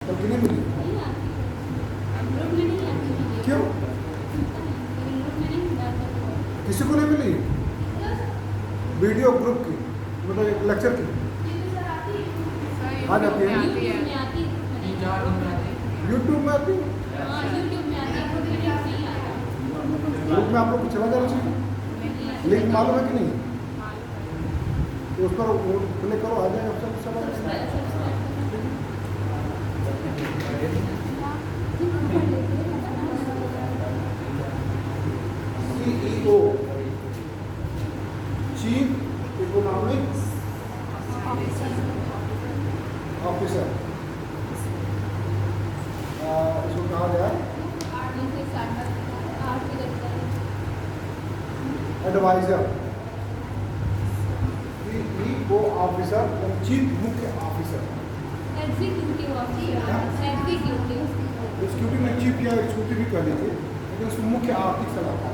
तो कितनी मिली? नहीं आती है, ग्रुप में नहीं आती है। क्यों? ग्रुप में नहीं डालता है। किसी को नहीं मिली वीडियो ग्रुप की, मतलब लेक्चर की? आ जाती है यूट्यूब में आती है। यूट्यूब में आती है। हाँ यूट्यूब में आती है, ग्रुप में नहीं आता। ग्रुप में आप लोग को चला जाना चाहिए, लिंक मालूम है कि नहीं? तो उस पर क्लिक करो, आ जाएगा सब आ जाएगा। CEO चीफ इकोनॉमिक्स ऑफिसर, इसको कहा जाए एडवाइजर। CEO ऑफिसर, चीफ मुख्य officer. Executive officer, executive. Executive में चीफ या एग्जीक्यूटिव भी कह लीजिए, लेकिन उसको मुख्य आर्थिक सलाहकार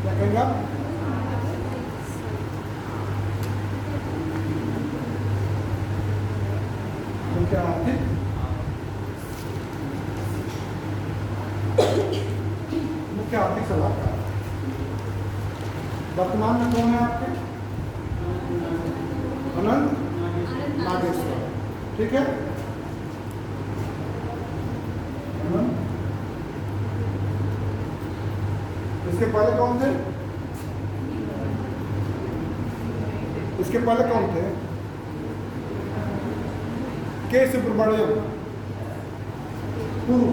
क्या कहेंगे आप? मुख्य आर्थिक सलाहकार। वर्तमान में कौन है आपके? अनंत नागेश्वर, ठीक है। इसके पहले कौन थे? इसके पहले कौन थे? के सुब्रमण्यम, पूर्व।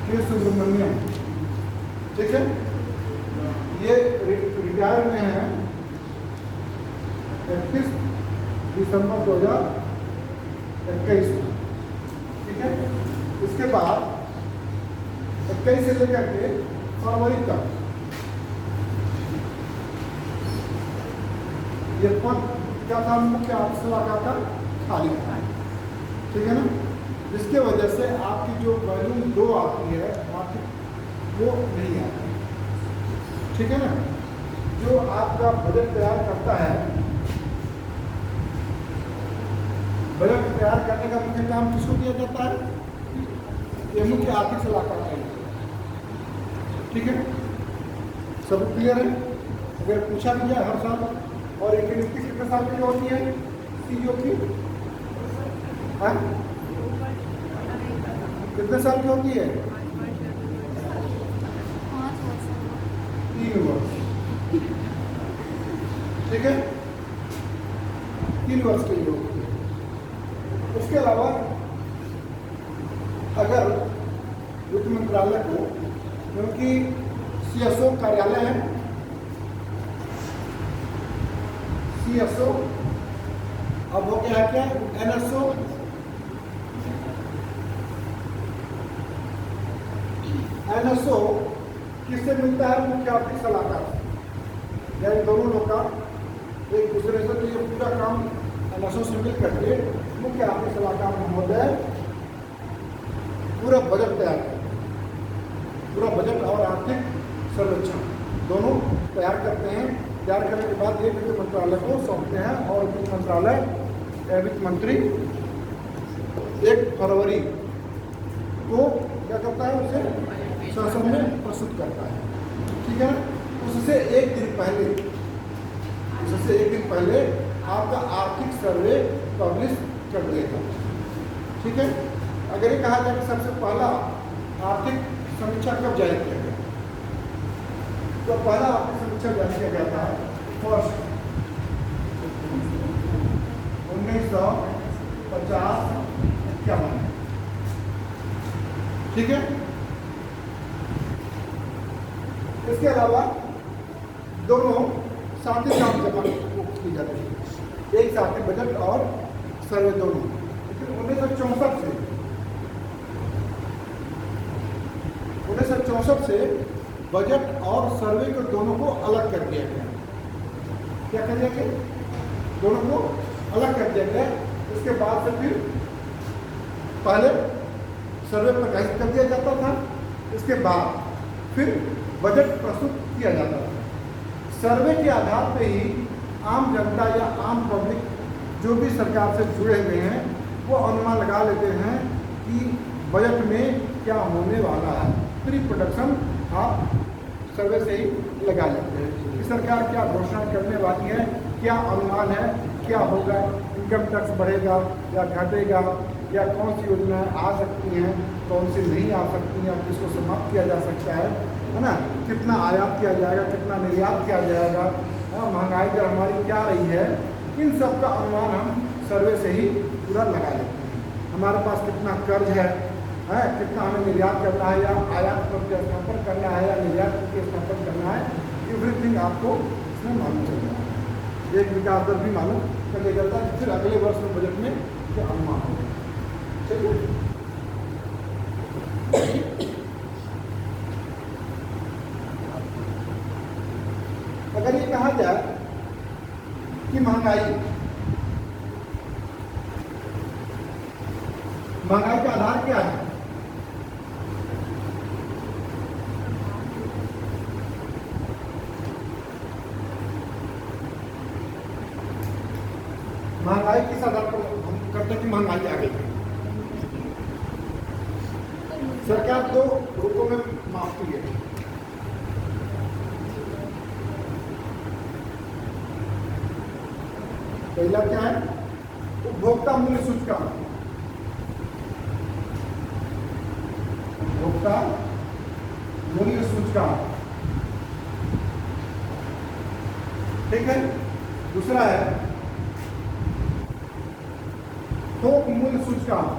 के सुब्रमण्यम, ठीक है। ये रिटायर में है 31 दिसंबर 2021 में, ठीक है। इसके बाद 21 से लेकर के फरवरी तक ये पद क्या था? मुख्य आर्थिक सलाहकार का खाली था, ठीक है ना। जिसके वजह से आपकी जो वॉल्यूम 2 आती है आर्थिक, वो नहीं आती, ठीक है ना। जो आपका बजट तैयार करता है, बजट तैयार करने का मुख्य काम किसको दिया जाता है? ये मुख्य आर्थिक सलाहकार का, ठीक है। सब क्लियर है? अगर पूछा भी जाए हर साल, और एक नियुक्ति कितने साल की होती है CEO की? हाँ, कितने साल की होती है? 3 वर्ष, ठीक है। 3 वर्ष के लिए होती है। उसके अलावा अगर वित्त मंत्रालय को, क्योंकि CSO कार्यालय है, CSO अब हो गया है क्या? NSO। NSO किससे मिलता है? मुख्य आर्थिक सलाहकार, यानी दोनों लोग का एक दूसरे से, तो ये पूरा काम NSO से मिल करके मुख्य आर्थिक सलाहकार महोदय पूरा बजट तैयार करते हैं, पूरा बजट और आर्थिक सर्वेक्षण दोनों तैयार करते हैं। तैयार करने के बाद ये वित्त मंत्रालय को सौंपते हैं, और वित्त मंत्रालय वित्त मंत्री 1 फरवरी को क्या करता है? उसे संसद में प्रस्तुत करता है, ठीक है। उससे एक दिन पहले आपका आर्थिक सर्वे पब्लिश कर देगा, ठीक है। अगर ये कहा जाए कि सबसे पहला आर्थिक समीक्षा कब जारी किया गया, तो पहला आर्थिक समीक्षा जारी किया गया था 1950-51, ठीक है। इसके अलावा दोनों साथ ही साथ जमा की जाती है, एक साथ ही बजट और सर्वे दोनों। लेकिन 1964 से बजट और सर्वे को दोनों को अलग कर दिया गया। क्या कर दिया गया? दोनों को अलग कर दिया गया। इसके बाद से फिर पहले सर्वे प्रकाशित कर दिया जाता था, इसके बाद फिर बजट प्रस्तुत किया जाता था। सर्वे के आधार पे ही आम जनता या आम पब्लिक जो भी सरकार से जुड़े हुए हैं वो अनुमान लगा लेते हैं कि बजट में क्या होने वाला है। प्री प्रोडक्शन आप सर्वे से ही लगा लेते हैं कि सरकार क्या घोषणा करने वाली है, क्या अनुमान है, क्या होगा, इनकम टैक्स बढ़ेगा या घटेगा, या कौन सी योजनाएं आ सकती हैं, कौन सी नहीं आ सकती हैं, किसको समाप्त किया जा सकता है ना, कितना आयात किया जाएगा, कितना निर्यात किया जाएगा, महंगाई दर हमारी क्या रही है, इन सब का अनुमान हम सर्वे से ही पूरा लगा लेते हैं। हमारे पास कितना कर्ज है, कितना हमें निर्यात करना है या आयात प्रतिस्थापन करना है या निर्यात प्रतिस्थापन करना है, एवरीथिंग आपको इसमें मालूम चल रहा है। एक विकास दर भी मालूम कर लिया जाता है, फिर अगले वर्ष में बजट में क्या अनुमान होगा। चलिए अगर ये कहा जाए कि महंगाई का आधार क्या है, महंगाई किस आधार पर हम करते हैं कि महंगाई आ गई है। सरकार दो रूपों में मापती है। पहला क्या है, उपभोक्ता मूल्य सूचकांक। उपभोक्ता मूल्य सूचकांक, ठीक है। दूसरा है थोक मूल्य सूचकांक।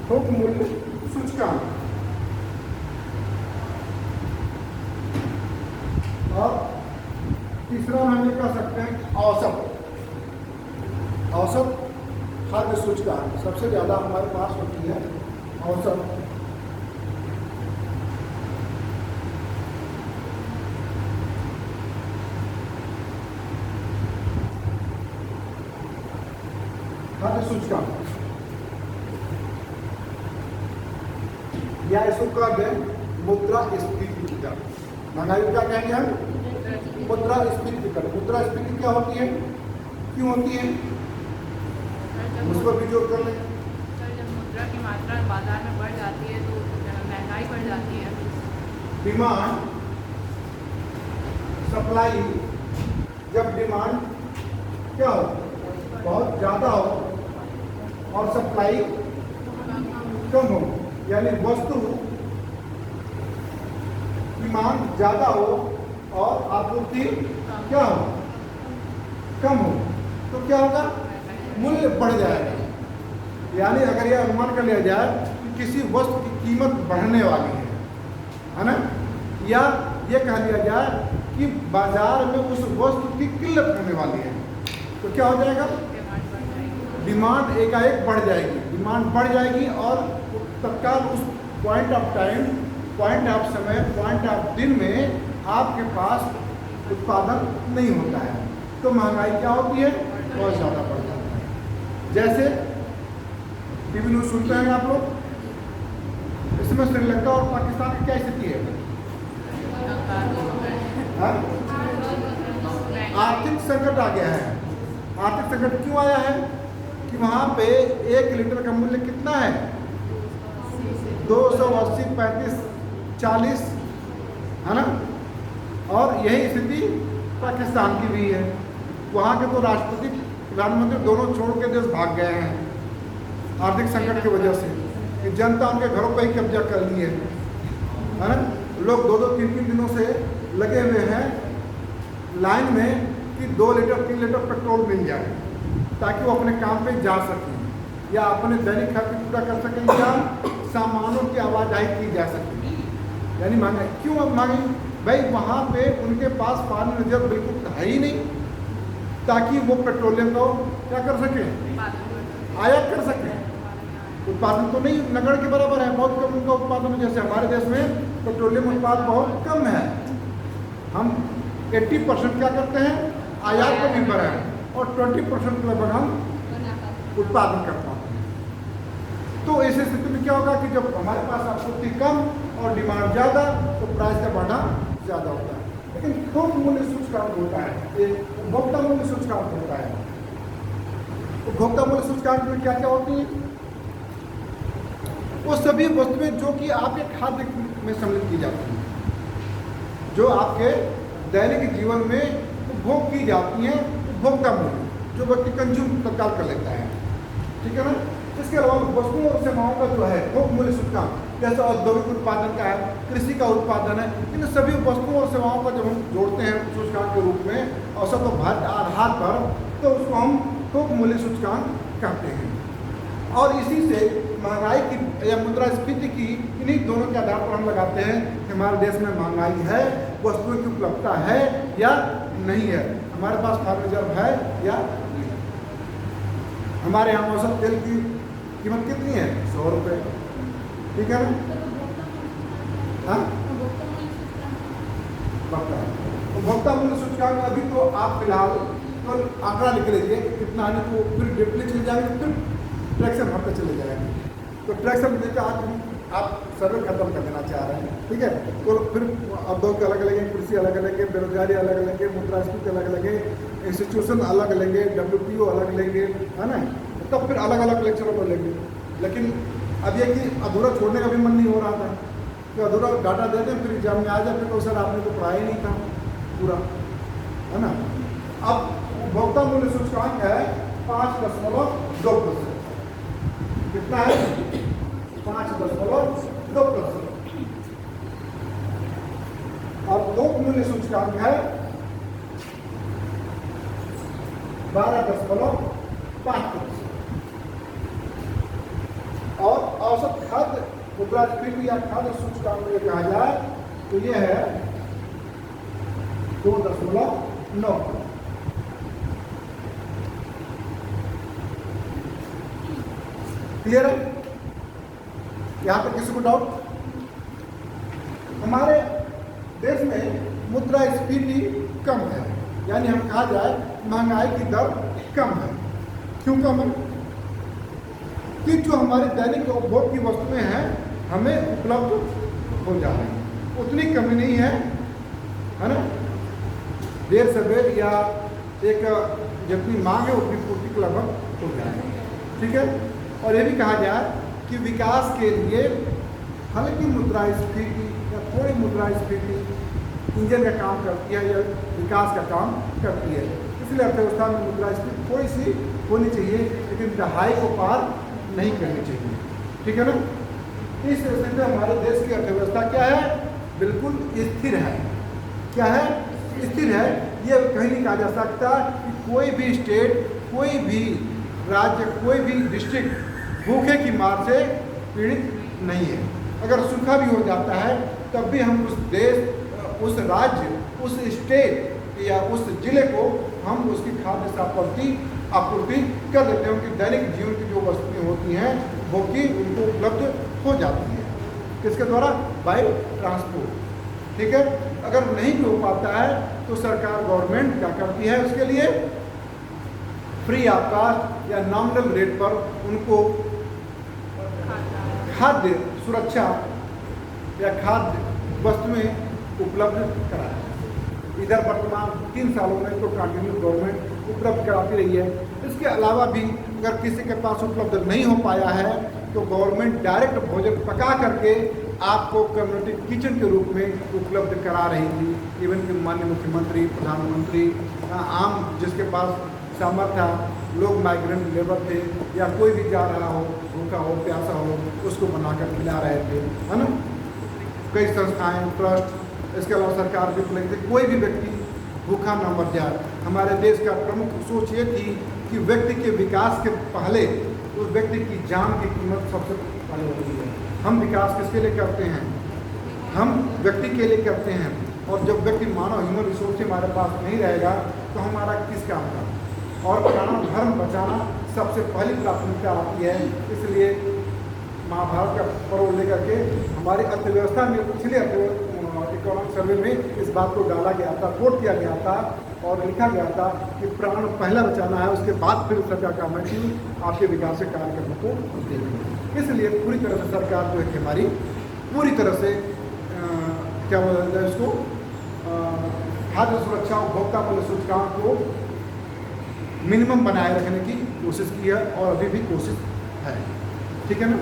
थोक मूल्य सूचकांक और तीसरा हम ये कह सकते हैं कि औसत खाद्य सूचकांक। सबसे ज्यादा हमारे पास होती है औसत खाद्य सूचकांक, या इसको कह दें मुद्रास्फीति दर। महंगाई क्या कहेंगे हम, मुद्रास्फीति दर। मुद्रास्फीति क्या होती है, क्यों होती है, उसको भी जोड़ कर लें। जब मुद्रा की मात्रा बाजार में बढ़ जाती है तो महंगाई बढ़ जाती है। डिमांड सप्लाई, जब डिमांड क्या हो, बहुत ज़्यादा हो और सप्लाई कम हो, यानी वस्तु की मांग ज़्यादा हो और आपूर्ति क्या हो, कम हो, तो क्या होगा, मूल्य बढ़ जाएगा। यानी अगर यह अनुमान कर लिया जाए कि किसी वस्तु की कीमत बढ़ने वाली है ना, या ये कह लिया जाए कि बाजार में उस वस्तु की किल्लत होने वाली है, तो क्या हो जाएगा, डिमांड एकाएक बढ़ जाएगी। डिमांड बढ़ जाएगी और तत्काल उस point of time, point of समय, पॉइंट ऑफ दिन में आपके पास उत्पादन नहीं होता है, तो महंगाई क्या होती है, बहुत ज़्यादा बढ़ जाता है। जैसे टीवी न्यूज़ सुनते हैं आप लोग, इसमें श्रीलंका और पाकिस्तान की क्या स्थिति है, आर्थिक संकट आ गया है। आर्थिक संकट क्यों आया है कि वहाँ पे 1 लीटर का मूल्य कितना है, 280, 35, 40 है ना। और यही स्थिति पाकिस्तान की भी है। वहाँ के तो राष्ट्रपति, प्रधानमंत्री दोनों छोड़ के देश भाग गए हैं आर्थिक संकट की वजह से, कि जनता उनके घरों पर ही कब्जा कर ली है ना। लोग 2-2, 3-3 दिनों से लगे हुए हैं लाइन में कि 2 लीटर 3 लीटर पेट्रोल मिल जाए ताकि वो अपने काम पे जा सकें या अपने दैनिक खर्च पूरा कर सकें या सामानों की आवाजाही की जा सके। यानी महंगाई क्यों महंगाई, भाई वहाँ पे उनके पास पानी रिजर्व बिल्कुल है ही नहीं ताकि वो पेट्रोलियम को क्या कर सकें, आयात कर सकें। उत्पादन तो नहीं नगड़ के बराबर है, बहुत कम उनका उत्पादन है। जैसे हमारे देश में पेट्रोलियम उत्पाद बहुत कम है, हम 80% क्या करते हैं, आयात पर निर्भर है। और 20% लगभग हम उत्पादन कर पाते हैं। तो ऐसी स्थिति में क्या होगा कि जब हमारे पास आपूर्ति कम और डिमांड ज़्यादा तो प्राइस का बढ़ना ज़्यादा होता है। लेकिन थोक मूल्य सूचकांक होता है, एक उपभोक्ता मूल्य सूचकांक होता है। उपभोक्ता मूल्य सूचकांक में क्या क्या होती है? वो सभी वस्तुएं जो कि आपके खाद्य में सम्मिलित की जाती हैं, जो आपके दैनिक जीवन में उपभोग की जाती हैं, उपभोक्ता मूल्य जो व्यक्ति कंज्यूम तत्काल कर लेता है, ठीक है ना। इसके अलावा वस्तुओं और सेवाओं का जो है थोक मूल्य सूचकांक, जैसे औद्योगिक उत्पादन का है, कृषि का उत्पादन है, इन सभी वस्तुओं और सेवाओं का जब हम जोड़ते हैं सूचकांक के रूप में औसत और भार आधार पर, तो उसको हम थोक मूल्य सूचकांक कहते हैं। और इसी से महंगाई की या मुद्रास्फीति की इन्हीं दोनों के आधार पर हम लगाते हैं कि हमारे देश में महंगाई है, वस्तुओं की उपलब्धता है या नहीं है, हमारे पास खाद्य रिजर्व है या नहीं। हमारे यहाँ औसत तेल की कीमत कितनी है? 100 रुपये, ठीक है ना। हाँ, उपभोक्ता मूल्य सूचकांक अभी तो आप फिलहाल तो आंकड़ा लिख लीजिए कितना आने को, फिर डिप्ली चले जाएंगे, फिर ट्रैक्शन भरते चले जाएंगे। तो ट्रैक्शन देकर आज आप सर्वे खत्म कर देना चाह रहे हैं, ठीक है। तो फिर उद्योग अलग अलग है, कृषि अलग अलग है, बेरोजगारी अलग अलग है, मुद्रास्फीति अलग अलग है, इंस्टीट्यूशन अलग लेंगे, WTO अलग लेंगे, है ना। तब फिर अलग अलग लेक्चरों पर लेंगे। लेकिन अब ये कि अधूरा छोड़ने का भी मन नहीं हो रहा था कि अधूरा डाटा दे दें, फिर एग्जाम में आ जाए, फिर तो सर आपने तो पढ़ाया ही नहीं था पूरा, है ना। अब उपभोक्ता मूल्य सूचकांक है 5.2%। कितना है? 5.2%। और थोक मूल्य सूचकांक है 12.5%। और औसत खाद्य मुद्रास्फीति या खाद्य सूचकांक में कहा जाए तो यह है 2.9। क्लियर है? यहां पर किसी को डाउट? हमारे देश में मुद्रास्फीति कम है, यानी हम कहा जाए महंगाई की दर कम है। क्यों कम है? कि जो हमारे दैनिक उपभोग की वस्तुएं हैं हमें उपलब्ध हो जा रही हैं, उतनी कमी नहीं है ना। देर से देर या एक जितनी मांग है उतनी पूर्ति लगभग हो जाएगी, ठीक है। और ये भी कहा जाए कि विकास के लिए हल्की मुद्रास्फीति या थोड़ी मुद्रास्फीति इंजन का काम करती है या विकास का काम करती है। इसलिए अर्थव्यवस्था में मुद्रास्फीति थोड़ी सी होनी चाहिए, लेकिन दहाई को पार नहीं करनी चाहिए, ठीक है ना। इस स्थिति में हमारे देश की अर्थव्यवस्था क्या है? बिल्कुल स्थिर है। क्या है? स्थिर है। ये कहीं नहीं कहा जा सकता कि कोई भी स्टेट, कोई भी राज्य, कोई भी डिस्ट्रिक्ट भूखे की मार से पीड़ित नहीं है। अगर सूखा भी हो जाता है तब भी हम उस देश, उस राज्य, उस स्टेट या उस जिले को हम उसकी खाद्य आपूर्ति कर देते हैं। उनकी दैनिक जीवन की जो वस्तुएं होती हैं वो कि उनको उपलब्ध हो जाती है। किसके द्वारा? बाय ट्रांसपोर्ट, ठीक है। अगर नहीं भी हो पाता है तो सरकार, गवर्नमेंट क्या करती है? उसके लिए फ्री ऑफ कॉस्ट या नॉमिनल रेट पर उनको खाद्य सुरक्षा या खाद्य वस्तुएं उपलब्ध कराए। इधर वर्तमान 3 सालों में तो कंटिन्यू गवर्नमेंट उपलब्ध कराती रही है। इसके अलावा भी अगर किसी के पास उपलब्ध नहीं हो पाया है तो गवर्नमेंट डायरेक्ट भोजन पका करके आपको कम्युनिटी किचन के रूप में उपलब्ध करा रही थी। इवन कि माननीय मुख्यमंत्री, प्रधानमंत्री, आम जिसके पास सामर्थ्य, लोग माइग्रेंट लेबर थे या कोई भी जा रहा हो, भूखा हो, प्यासा हो, उसको बनाकर खिला रहे थे, है ना। कई संस्थाएं, ट्रस्ट, इसके अलावा सरकार भी खुले थे, कोई भी व्यक्ति भूखा न मर जाए। हमारे देश का प्रमुख सोच ये थी कि व्यक्ति के विकास के पहले उस व्यक्ति की जान की कीमत सबसे पहले होती है। हम विकास किसके लिए करते हैं? हम व्यक्ति के लिए करते हैं। और जब व्यक्ति मानव ह्यूमन रिसोर्स हमारे पास नहीं रहेगा तो हमारा किस काम का? और प्राण धर्म बचाना सबसे पहली प्राथमिकता आती है। इसलिए महाभारत का पर्व लेकर के हमारी अर्थव्यवस्था में, पिछले इकोनॉमिक सर्वे में इस बात को डाला गया था, कोट किया गया था और लिखा गया था कि प्राण पहला बचाना है, उसके बाद फिर सरकार काम है कि आपके विकास के कार्यक्रमों को देखें। इसलिए पूरी तरह से सरकार जो है कि हमारी पूरी तरह से क्या बोलते हैं इसको, खाद्य सुरक्षा उपभोक्ता मूल्य सूचकांक को मिनिमम बनाए रखने की कोशिश की है और अभी भी कोशिश है, ठीक है ना।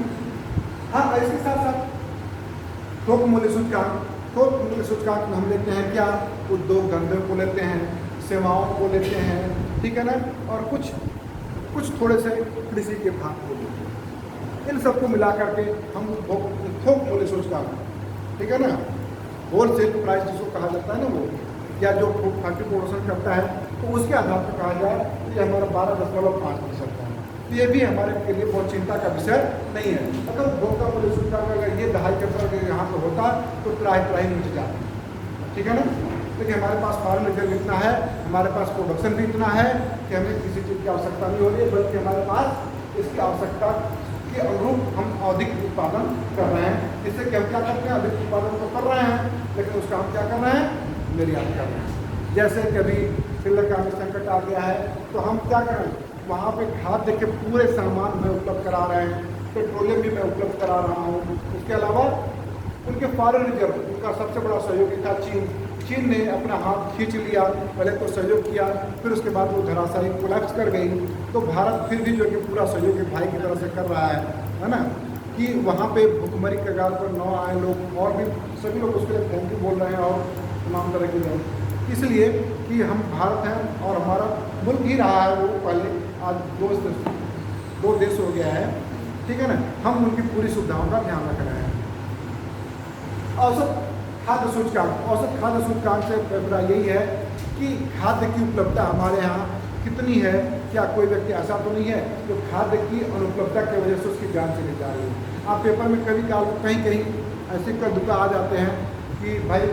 हाँ, इसके साथ साथ थोक मूल्य सूचकांक में हम लेते हैं क्या, उद्योग धंधे को लेते हैं, सेवाओं को लेते हैं, ठीक है ना, और कुछ थोड़े से कृषि के भाग को लेते हैं। इन सबको मिला करके हम थोक मूल्य सूचकांक, ठीक है ना, होलसेल प्राइस जिसको कहा जाता है ना, वो या जो फैक्ट्री प्रोडक्शन करता है तो उसके आधार पर कहा जाए तो ये हमारा 12.5% है। तो ये भी हमारे के लिए बहुत चिंता का विषय नहीं है। अगर उपभोक्ता मूल्य सूचकांक अगर ये 2.5% यहाँ पर होता तो त्राही नीचे जाती, ठीक है ना। लेकिन हमारे पास फॉरेन रिजर्व इतना है, हमारे पास प्रोडक्शन भी इतना है कि हमें किसी चीज़ की आवश्यकता नहीं हो रही है, बल्कि हमारे पास इसकी आवश्यकता के अनुरूप हम अधिक उत्पादन कर रहे हैं। इससे क्या करते हैं, अधिक उत्पादन तो कर रहे हैं लेकिन उसका हम क्या कर रहे हैं, निर्यात कर रहे हैं। जैसे कभी श्रीलंका में संकट आ गया है तो हम क्या करें, वहाँ पे खाद्य के पूरे सामान में उपलब्ध करा रहे हैं, पेट्रोलियम भी मैं उपलब्ध करा रहा हूँ। उसके अलावा उनके फॉरेन रिजर्व, उनका सबसे बड़ा सहयोगी था चीन ने अपना हाथ खींच लिया, पहले तो सहयोग किया, फिर उसके बाद वो धराशायी कोलैप्स कर गई। तो भारत फिर भी जो कि पूरा सहयोग भाई की तरह से कर रहा है ना, कि वहाँ पे भुखमरी के कगार पर न आए लोग, और भी सभी लोग उसके लिए थैंक यू बोल रहे हैं और तमाम तरह के लोग, इसलिए कि हम भारत हैं और हमारा मुल्क ही रहा है वो पहले, आज दो देश हो गया है, ठीक है ना। हम उनकी पूरी सुविधाओं का ध्यान रख रहे हैं। औसत खाद्य सूचकांक से अभिप्राय यही है कि खाद्य की उपलब्धता हमारे यहाँ कितनी है। क्या कोई व्यक्ति ऐसा तो नहीं है जो खाद्य की अनुपलब्धता की वजह से उसकी जान चली जा रही है। आप पेपर में कहीं ऐसे कर दुका आ जाते हैं कि भाई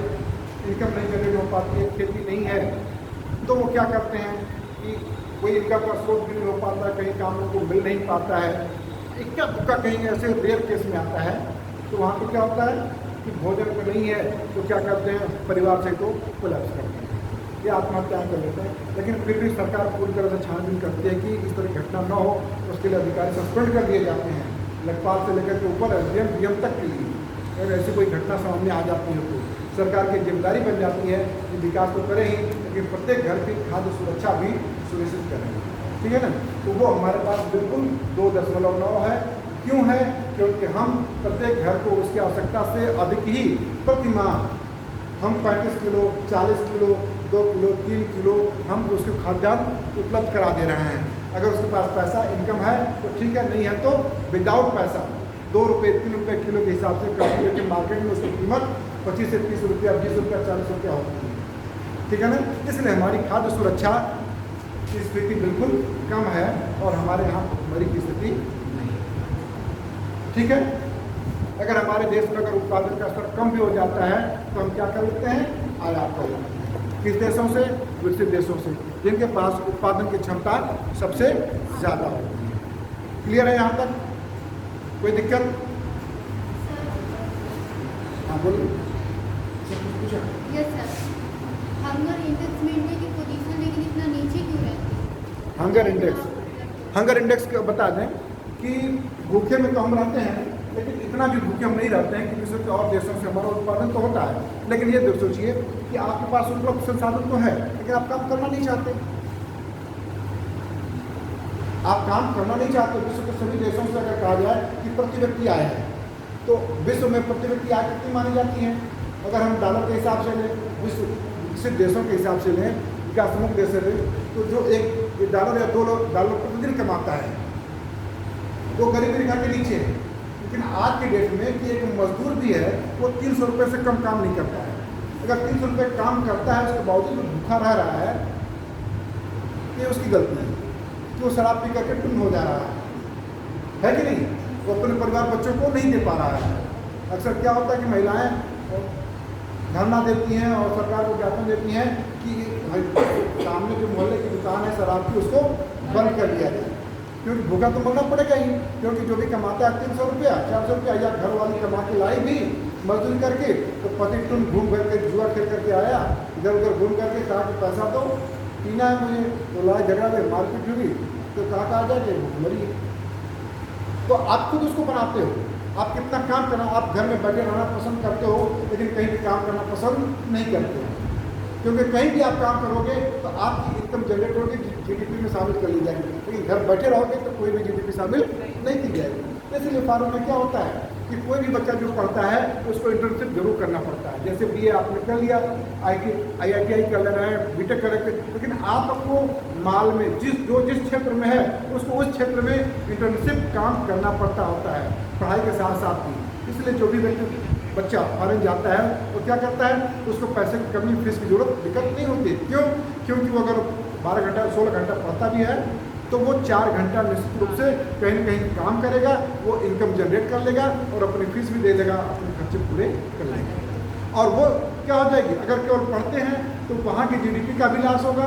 इनकम नहीं जनरेट हो पाती है, खेती नहीं है, तो वो क्या करते हैं कि कोई इनकम का स्रोत भी नहीं हो पाता, कहीं काम उनको मिल नहीं पाता है, इक्का दुक्का कहीं ऐसे रेयर केस में आता है। तो वहाँ पे क्या होता है कि भोजन तो नहीं है तो क्या करते हैं, परिवार से तो कोलैप्स करते हैं, ये आत्महत्या कर लेते हैं। लेकिन फिर भी सरकार पूरी तरह से छानबीन करती है कि इस तरह घटना न हो, उसके लिए अधिकारी सस्पेंड कर दिए जाते हैं, लेखपाल से लेकर के ऊपर SDM DM तक के लिए। अगर ऐसी कोई घटना सामने आ जाती है तो सरकार की जिम्मेदारी बन जाती है कि विकास तो करें ही, लेकिन प्रत्येक घर की खाद्य सुरक्षा भी सुनिश्चित करें, ठीक है ना। तो वो हमारे पास बिल्कुल 2.9 है। क्यों है, क्योंकि हम प्रत्येक घर को उसकी आवश्यकता से अधिक ही प्रति माह हम 35 किलो, 40 किलो, 2 किलो, 3 किलो हम उसको खाद्यान्न उपलब्ध करा दे रहे हैं। अगर उसके पास पैसा इनकम है तो ठीक है, नहीं है तो विदाउट पैसा 2 रुपये 3 रुपये किलो के हिसाब से क्योंकि मार्केट में उसकी कीमत 25 से 30 रुपया, 20 रुपया, 40 रुपया होती है, ठीक है ना। इसलिए हमारी खाद्य सुरक्षा की स्थिति बिल्कुल कम है और हमारे यहाँ भुखमरी की स्थिति नहीं है, ठीक है। अगर हमारे देश में अगर उत्पादन का स्तर कम भी हो जाता है तो हम क्या कर लेते हैं, आयात कर लेते हैं। किस देशों से, विकसित देशों से, जिनके पास उत्पादन की क्षमता सबसे ज़्यादा होती है। क्लियर है यहाँ तक, कोई दिक्कत? हाँ बोलिए। यस सर, हंगर इंडेक्स में इंडिया की पोजीशन लेकिन इतना नीचे क्यों रहती है? हंगर इंडेक्स बता दें कि भूखे में तो हम रहते हैं, लेकिन इतना भी भूखे हम नहीं रहते हैं कि विश्व के और देशों से हमारा उत्पादन तो होता है। लेकिन ये सोचिए कि आपके पास उपलब्ध संसाधन तो है, लेकिन आप काम करना नहीं चाहते। आप काम करना नहीं चाहते। विश्व के सभी देशों से अगर कहा जाए कि प्रति व्यक्ति आय है, तो विश्व में प्रति व्यक्ति आय कितनी मानी जाती है? अगर हम डॉलर के हिसाब से लें, विकसित देशों के हिसाब से लें, विकासोन्मुख देश से लें, तो जो एक डॉलर या $2 प्रतिदिन कमाता है वो गरीबी रेखा के नीचे है। लेकिन आज के डेट में कि एक मजदूर भी है वो 300 रुपये से कम काम नहीं करता है। अगर 300 रुपये काम करता है उसके बावजूद वो भूखा रह रहा है, ये उसकी गलती है कि वो शराब पी करके टुन हो जा रहा है कि नहीं? वो अपने परिवार बच्चों को नहीं दे पा रहा है। अक्सर क्या होता है कि महिलाएं धरना देती हैं और सरकार को ज्ञापन देती हैं कि सामने जो मोहल्ले की दुकान है शराब की, उसको बंद कर दिया जाए, क्योंकि भूखा तो मरना पड़ेगा ही। क्योंकि जो भी कमाता है 300 रुपया, 400 रुपया, या घर वाली कमा के लाई भी मजदूरी करके, तो पति तुम घूम करके जुआ खेल करके आया, इधर उधर घूम करके कहा कि पैसा दो, पीना है मुझे, तो लड़ाई झगड़ा में मारपीट हुई, तो कहा आ जाए कि मरी। तो आप खुद उसको बनाते हो, आप कितना काम करना, आप घर में बैठे रहना पसंद करते हो, लेकिन कहीं भी काम करना पसंद नहीं करते हो, क्योंकि कहीं भी आप काम करोगे तो आपकी इनकम जनरेट होगी, जीडीपी में शामिल कर ली जाएगी, लेकिन घर बैठे रहोगे तो कोई भी जीडीपी शामिल नहीं की जाएगी। इसलिए फार्म में क्या होता है कि कोई भी बच्चा जो पढ़ता है उसको इंटर्नशिप जरूर करना पड़ता है। जैसे बीए आपने कर लिया, IITI कर लेना है, बीटेक कर लेते, लेकिन आपको माल में जिस क्षेत्र में है उसको उस क्षेत्र में इंटर्नशिप काम करना पड़ता होता है पढ़ाई के साथ साथ भी। इसलिए जो भी व्यक्ति बच्चा फॉरेन जाता है वो क्या करता है, उसको पैसे की कमी, फीस की जरूरत दिक्कत नहीं होती। क्यों? क्योंकि वो अगर 12 घंटा 16 घंटा पढ़ता भी है तो वो 4 घंटा निश्चित रूप से कहीं न कहीं काम करेगा, वो इनकम जनरेट कर लेगा और अपनी फीस भी दे देगा, अपने खर्चे पूरे कर लेगा। और वो क्या हो जाएगी, अगर केवल पढ़ते हैं तो वहाँ की जीडीपी का भी लॉस होगा,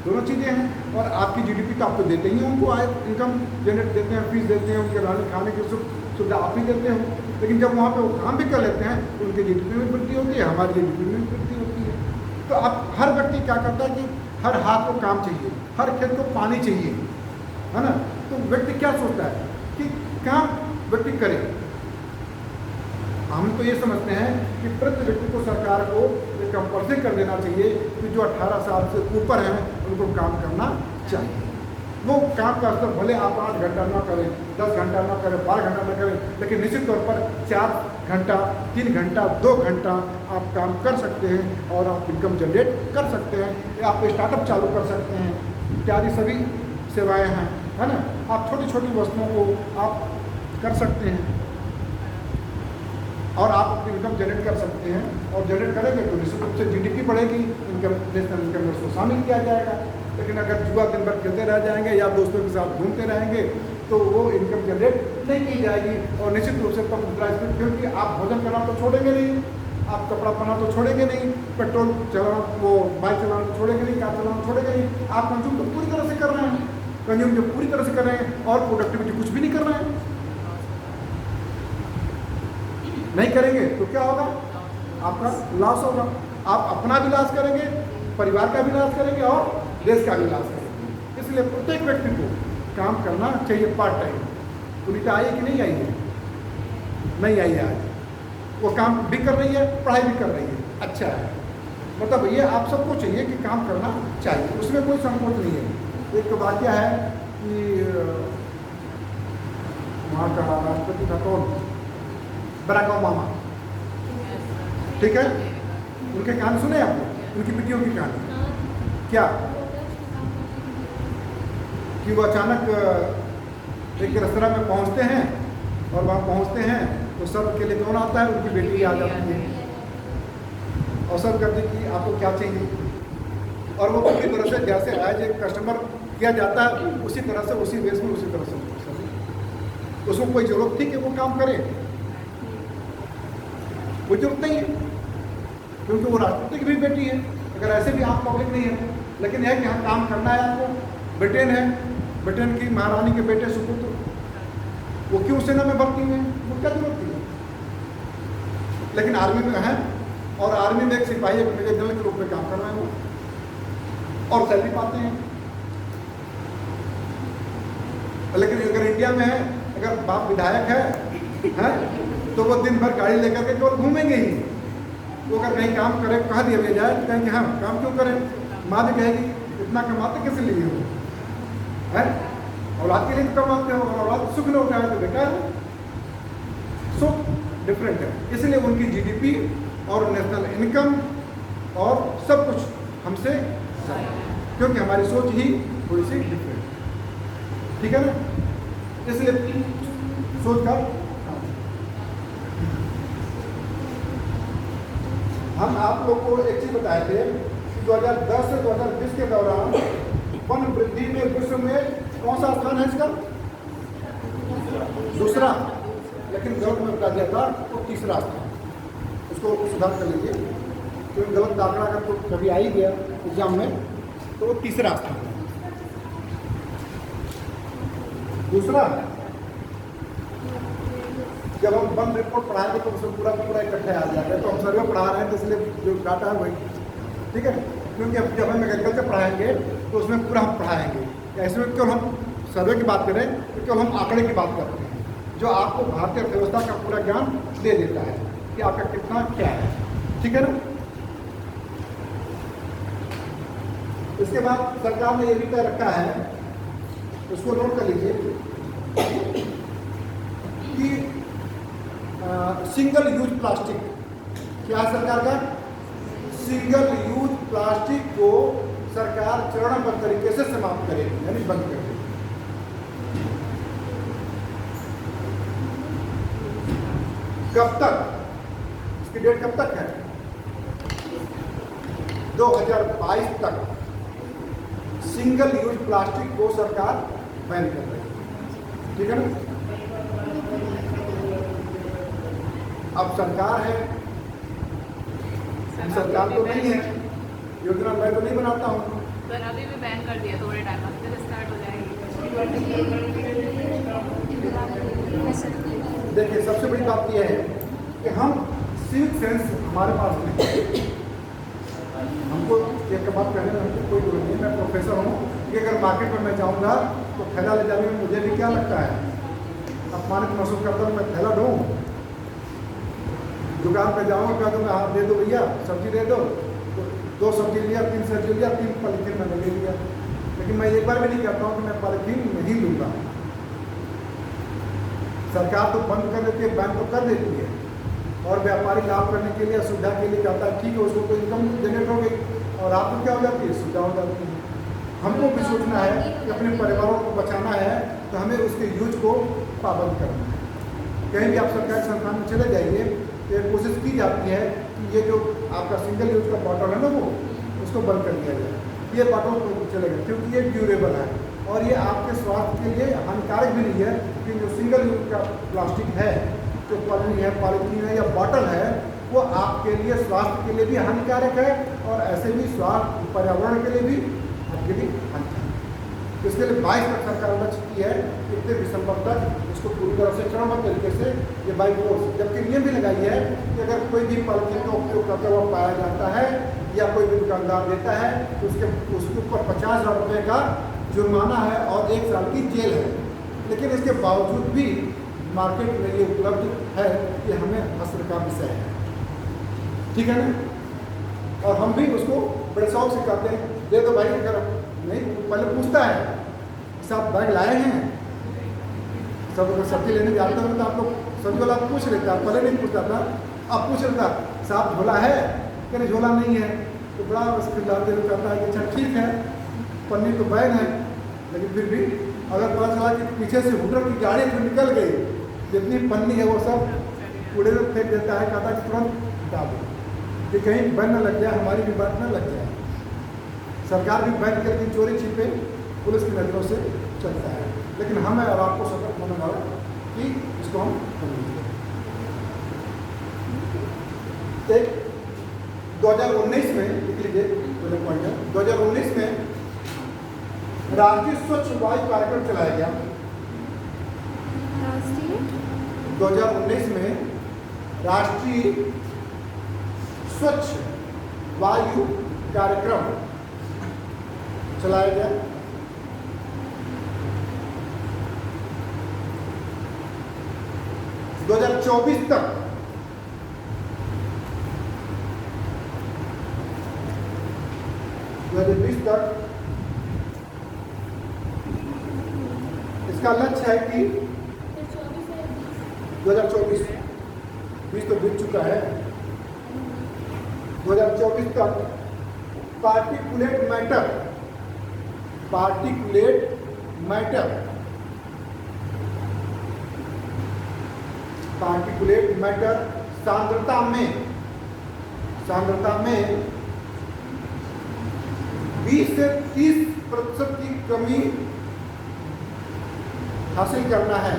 दोनों चीज़ें हैं। और आपकी जीडीपी तो आपको देते ही हैं, उनको आय इनकम जनरेट देते हैं, फीस देते हैं, उनके रहने खाने की सुविधा आप ही देते हो, लेकिन जब वहाँ पे वो काम भी कर लेते हैं तो उनकी जीडीपी में वृद्धि होती है, हमारी जीडीपी में वृद्धि होती है। तो अब हर व्यक्ति क्या करता है कि हर हाथ को काम चाहिए, हर खेत को पानी चाहिए, है ना। तो व्यक्ति क्या सोचता है कि काम व्यक्ति करे। हम तो ये समझते हैं कि प्रति व्यक्ति को सरकार को ये कंपल्सरी कर देना चाहिए कि जो 18 साल से ऊपर हैं उनको काम करना चाहिए। वो काम का स्तर भले आप 8 घंटा ना करें, 10 घंटा ना करें, 12 घंटा ना करें, लेकिन निश्चित तौर पर 4 घंटा, 3 घंटा, 2 घंटा आप काम कर सकते हैं और आप इनकम जनरेट कर सकते हैं, या आप स्टार्टअप चालू कर सकते हैं, इत्यादि सभी सेवाएं हैं, है ना। आप छोटी छोटी वस्तुओं को आप कर सकते हैं और आप अपनी इनकम जनरेट कर सकते हैं, और जनरेट करेंगे तो निश्चित रूप से जीडीपी बढ़ेगी, इनकम नेशनल इनकम में उसको शामिल किया जाएगा। लेकिन अगर जुआ दिन भर खेलते रह जाएंगे या दोस्तों के साथ घूमते रहेंगे तो वो इनकम जनरेट नहीं की जाएगी, और निश्चित रूप से तब मुद्रास्फीति, क्योंकि आप भोजन करना तो छोड़ेंगे नहीं, आप कपड़ा पहनना तो छोड़ेंगे नहीं, पेट्रोल चलाना, वो बाइक चलाना तो छोड़ेंगे नहीं, कार चलाना छोड़ेंगे नहीं, आप कंज्यूम तो पूरी तरह से कर रहे हैं, कंज्यूम जो पूरी तरह से कर रहे हैं, और प्रोडक्टिविटी कुछ भी नहीं कर रहे हैं। नहीं करेंगे तो क्या होगा, आपका लॉस होगा। आप अपना भी लॉस करेंगे, परिवार का भी लॉस करेंगे और देश का भी लॉस करेंगे। इसलिए प्रत्येक व्यक्ति को काम करना चाहिए पार्ट टाइम। पुनीता आई कि नहीं आई है? नहीं आई है आज, वो काम भी कर रही है, पढ़ाई भी कर रही है, अच्छा है। मतलब ये आप सबको चाहिए कि काम करना चाहिए, उसमें कोई संकोच नहीं है। एक तो बात यह है कि वहाँ का राष्ट्रपति था कौन, बराक ओबामा, ठीक है, उनके कहानी सुने आपने, उनकी बेटियों की कहानी क्या, कि वो अचानक एक रेस्तरां में पहुंचते हैं और वहाँ पहुंचते हैं तो सर्व के लिए कौन आता है, उनकी बेटी आ जाती है और सर्व करती कि आपको क्या चाहिए, और वो पूरी तरह से जैसे एज ए कस्टमर किया जाता है उसी तरह से, उसी वेश में, उसी तरह से उसको कोई जरूरत थी कि वो काम करे, कोई जरूरत नहीं है, क्योंकि वो राष्ट्रपति की भी बेटी है। अगर ऐसे भी आप पब्लिक नहीं है, लेकिन यह कि हाँ काम करना है आपको, ब्रिटेन है, ब्रिटेन की महारानी के बेटे सुपुत्र, वो क्यों सेना में भर्ती हुए हैं, वो क्या जरूरत थी, लेकिन आर्मी में है, और आर्मी में एक सिपाही, एक मेजर जनरल के रूप में काम कर रहे हैं वो, और सैलरी पाते हैं। लेकिन अगर इंडिया में है, अगर बाप विधायक है तो वो दिन भर गाड़ी लेकर के केवल घूमेंगे ही, वो अगर कहीं काम करे, कहा दिया भी जाए तो कहेंगे हाँ काम क्यों करें, माँ भी कहेगी इतना कमाते किस लिए हो, है औलाद के लिए तो कमाते हो, और औलाद सुख न उठाए तो बेकार है। सो डिफरेंट है, इसलिए उनकी जीडीपी और नेशनल इनकम और सब कुछ हमसे ज़्यादा, क्योंकि हमारी सोच ही थोड़ी सी डिफरेंट, ठीक है ना। इसलिए सोच का हम आप लोग को एक चीज बताए थे कि 2010 से 2020 के दौरान वन वृद्धि में विश्व में कौन सा स्थान है इसका, दूसरा, लेकिन गलत में बता दिया था वो तीसरा स्थान, उसको सुधार कर लीजिए, क्योंकि गलत दाखिला अगर तो कभी आ ही गया एग्जाम में तो वो तीसरा स्थान है, दूसरा जब हम बंद रिपोर्ट पढ़ाएंगे तो उसमें पूरा पूरा इकट्ठा आ जाएगा। तो हम सर्वे पढ़ा रहे हैं तो इसलिए जो डाटा है वही, ठीक है। क्योंकि अब जब हम एग्रीकल्चर पढ़ाएंगे तो उसमें पूरा हम पढ़ाएंगे। या इसमें केवल हम सर्वे की बात करें तो केवल हम आंकड़े की बात करते हैं, जो आपको भारतीय अर्थव्यवस्था का पूरा ज्ञान दे देता है कि आपका कितना क्या है, ठीक है ना। इसके बाद सरकार ने ये भी तय रखा है, उसको नोट कर लीजिए कि सिंगल यूज प्लास्टिक, क्या सरकार का सिंगल यूज प्लास्टिक को सरकार चरणबद्ध तरीके से समाप्त करेगी, यानी बंद कर देगी। कब तक, इसकी डेट कब तक है? 2022 तक सिंगल यूज प्लास्टिक को सरकार बैन कर रही है, ठीक है ना। अब सरकार है, सरकार तो नहीं है, योजना मैं तो नहीं बनाता हूँ। सर अभी भी बैन कर दिया, थोड़े टाइम बाद फिर स्टार्ट हो जाएगी। देखिए सबसे बड़ी बात यह है कि हम सिविक सेंस हमारे पास नहीं है। हमको एक बात कहने में हमको कोई जरूरत नहीं, मैं प्रोफेसर हूँ कि अगर मार्केट में मैं जाऊँगा तो थैला ले जाने में मुझे भी क्या लगता है, अपमानित महसूस करता हूँ। मैं थैला ढूँ, दुकान पे जाऊँगा, क्या दूँगा, हाँ दे दो भैया सब्जी दे दो, तो 2 सब्जी लिया, 3 सब्जी लिया, 3 पॉलीथीन मैंने ले लिया। लेकिन मैं एक बार भी नहीं कहता हूँ कि मैं पॉलीथीन नहीं लूँगा। सरकार तो बंद कर देती है, बैन तो कर देती है, और व्यापारी लाभ करने के लिए, सुविधा के लिए कहता है ठीक है, उसको तो इनकम जनरेट हो गई और आपको क्या हो जाती है, सुविधा हो जाती है। हमको भी सोचना है कि अपने परिवारों को बचाना है, तो हमें उसके यूज को पाबंद करना है। कहीं भी आप सरकारी संस्थान में चले जाइए तो ये कोशिश की जाती है कि ये जो आपका सिंगल यूज का बॉटल है ना, वो उसको बंद कर दिया जाए, ये बॉटल चलेगा, क्योंकि ये ड्यूरेबल है और ये आपके स्वास्थ्य के लिए हानिकारक भी नहीं है। कि जो सिंगल यूज का प्लास्टिक है, जो पन्नी है, पॉलीथीन है या बॉटल है, वो आपके लिए, स्वास्थ्य के लिए भी हानिकारक है और ऐसे भी स्वास्थ्य पर्यावरण के लिए भी आपके लिए हानिकारक है। इसके लिए 22 तक सरकार लक्ष्य की है, 31 दिसंबर तक इसको पूरी तरह से चरणबद्ध तरीके से ये बाई फोर्स, जबकि नियम भी लगाई है कि अगर कोई भी पॉलीथीन का उपयोग करता हुआ पाया जाता है या कोई भी दुकानदार देता है तो उसके ऊपर 50,000 रुपये का जुर्माना है और 1 साल की जेल है। लेकिन इसके बावजूद भी मार्केट में ये उपलब्ध है कि हमें हस्र का विषय है, ठीक है ना। और हम भी उसको बड़े शौक से कहते हैं दे दो भाई, अगर नहीं पहले पूछता है सब बैग लाए हैं, सब अगर सब्जी लेने जाते हो तो आप लोग सब्जी वाला पूछ लेता, पहले नहीं पूछता था, अब पूछ लेता साहब झोला है कि नहीं, झोला नहीं है तो बड़ा उसके डालते हुए कहता है कि अच्छा ठीक है, पन्नी तो बैन है, लेकिन फिर भी अगर पता चला कि पीछे से हुडर की गाड़ी तो निकल गई, जितनी पन्नी है वो सब कूड़े में फेंक देता है, कहता कि तुरंत हटा दो कि कहीं बैन न लग जाए, हमारी भी बात न लग जाए। सरकार भी बैन करके चोरी छिपे पुलिस की नज़रों से चलता है, लेकिन हमें और आपको सतर्क होना होगा कि इसको हम समझें। 2019 में लिख लीजिए 2019 में राष्ट्रीय स्वच्छ वायु कार्यक्रम चलाया गया। 2019 में राष्ट्रीय स्वच्छ वायु कार्यक्रम चलाया गया। दो 2024 तक 2020 तक इसका लक्ष्य है कि 2024 20 तो बीत चुका है, 2024 तक पार्टिकुलेट मैटर सांद्रता में 20 से 30% की कमी हासिल करना है।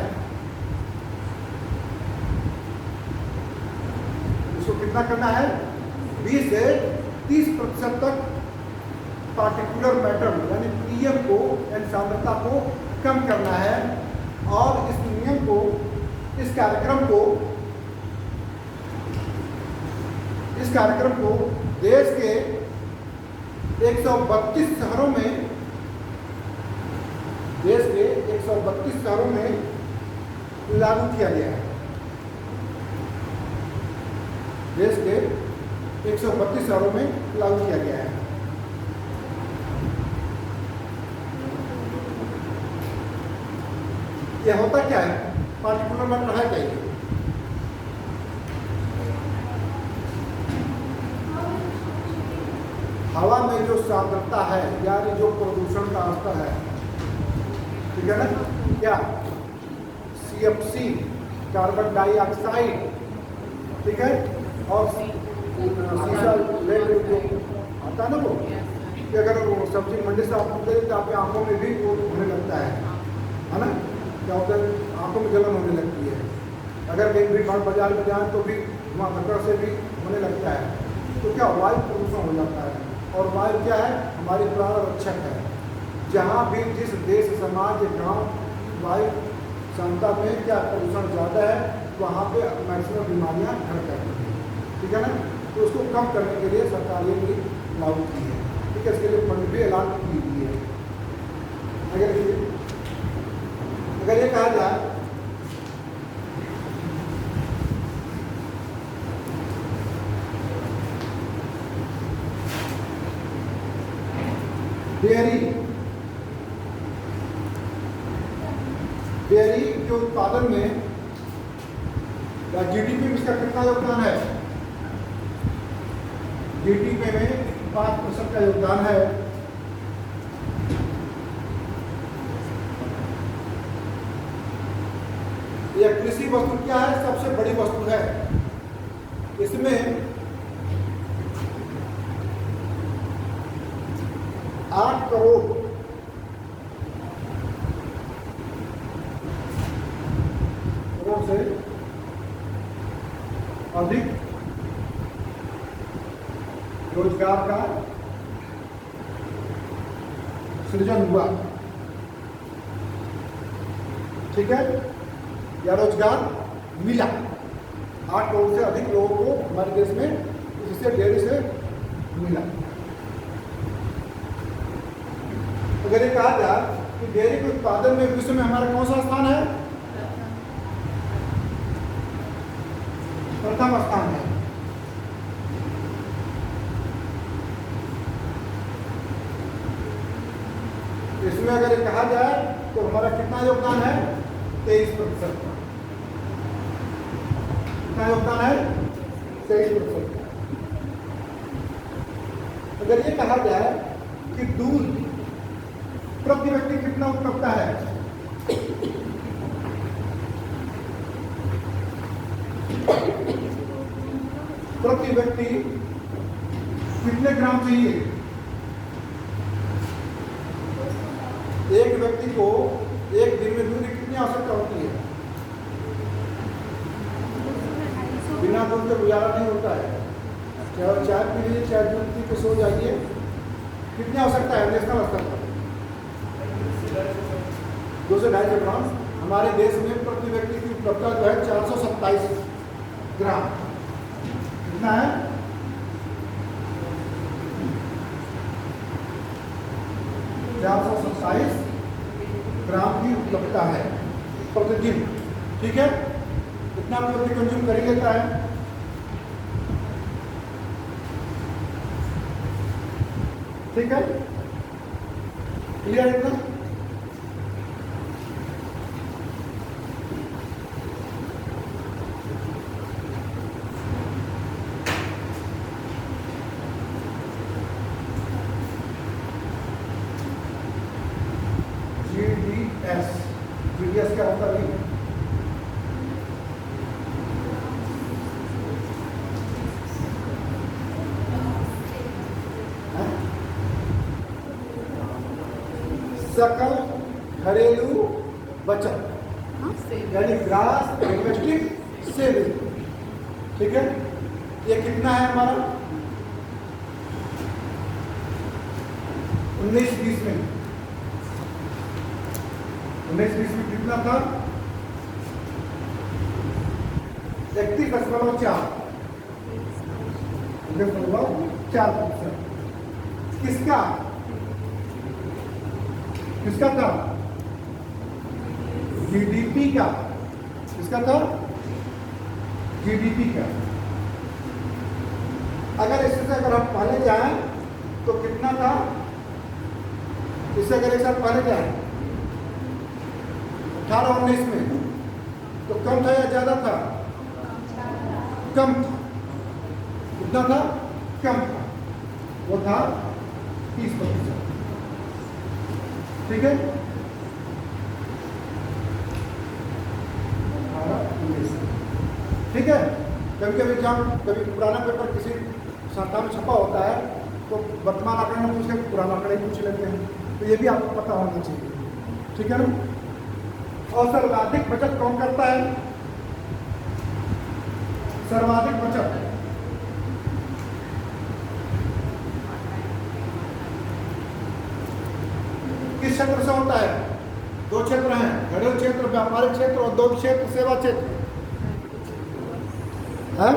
इसको कितना करना है? 20 से 30% तक पार्टिकुलर मैटर यानी पीएम को यानी सांद्रता को कम करना है। और इस नियम को इस कार्यक्रम को देश के 132 शहरों में लागू किया गया है। देश के 132 शहरों में लागू किया गया है। यह होता क्या है, पार्टिकुलर में पढ़ाया जाएगा। हवा में जो सांद्रता है यानी जो प्रदूषण का स्तर है, ठीक है ना, क्या CFC कार्बन डाइऑक्साइड, ठीक है, और शीशा लेड जो आता है ना वो, कि अगर वो सब्जी मंडी से आप दे तो आपकी आंखों में भी वो होने लगता है ना, क्या होता है, आंखों में जलन होने लगती है। अगर कहीं भी बाजार में जाए तो भी वहाँ धक्कर से भी होने लगता है। तो क्या वायु प्रदूषण हो जाता है। और वायु क्या है, हमारी प्राण रक्षक है। जहाँ भी जिस देश समाज गांव वायु क्षमता में क्या प्रदूषण ज़्यादा है वहाँ पे मैक्सिमम बीमारियाँ घर करती हैं, ठीक है ना। तो उसको कम करने के लिए सरकार ये भी लागू की है, ठीक है। इसके लिए फंड भी ऐलान की हुई है। अगर ये कहा जाए डेयरी के उत्पादन में या GDP में इसका कितना योगदान है, GDP में 5% का योगदान है। यह कृषि वस्तु क्या है, सबसे बड़ी वस्तु है। इसमें 8 करोड़ से अधिक रोजगार का सृजन हुआ, ठीक है, या रोजगार मिला 8 करोड़ से अधिक लोगों को हमारे देश में इससे डेयरी से मिला। अगर ये कहा जाए कि डेयरी के उत्पादन में विश्व में हमारा कौन सा स्थान है, प्रथम स्थान है। इसमें अगर ये कहा जाए तो हमारा कितना योगदान है, 23%। कितना योगदान है, 23%। अगर ये कहा जाए कि दूध प्रति व्यक्ति कितना उपलब्ध है, प्रति व्यक्ति कितने ग्राम चाहिए, एक व्यक्ति को एक दिन में दूध की कितनी आवश्यकता होती है। बिना दूध के गुजारा नहीं होता है। चाहे चाय पी लीजिए, चाहे दूध पी के सो जाइए, कितनी आवश्यकता है नेशनल स्तर पर, 200-250 ग्राम। हमारे देश में प्रति व्यक्ति की उपलब्धता जो है 427 ग्राम। कितना है, 427 ग्राम की उपलब्धता है प्रतिदिन, ठीक है। इतना व्यक्ति कंज्यूम कर ही लेता है। ठीक है, क्लियर इतना। GDS क्या होता है, सकल घरेलू बचत, यानी ग्रास डोमेस्टिक सेविंग, ठीक है। ये कितना है हमारा 19-20 में, 19-20 में कितना था 31.4%। किसका किसका था? जीडीपी का। किसका था? जीडीपी का। अगर इससे अगर हम पहले जाएं तो कितना था? इससे अगर एक साल पहले जाएं 18-19 में तो कम था या ज्यादा था? कम था। कितना था? कम था। वो था 30%। ठीक है। ठीक है। कभी कभी एग्जाम, कभी पुराना पेपर किसी संस्था में छपा होता है तो वर्तमान आंकड़े में पूछ के पुराना आंकड़े पूछ लेते हैं, तो ये भी आपको पता होना चाहिए। ठीक है ना। और सर्वाधिक बचत कौन करता है? सर्वाधिक बचत किस क्षेत्र से होता है? दो क्षेत्र हैं, घरेलू क्षेत्र, व्यापारिक क्षेत्र, औद्योगिक क्षेत्र, सेवा क्षेत्र। हाँ?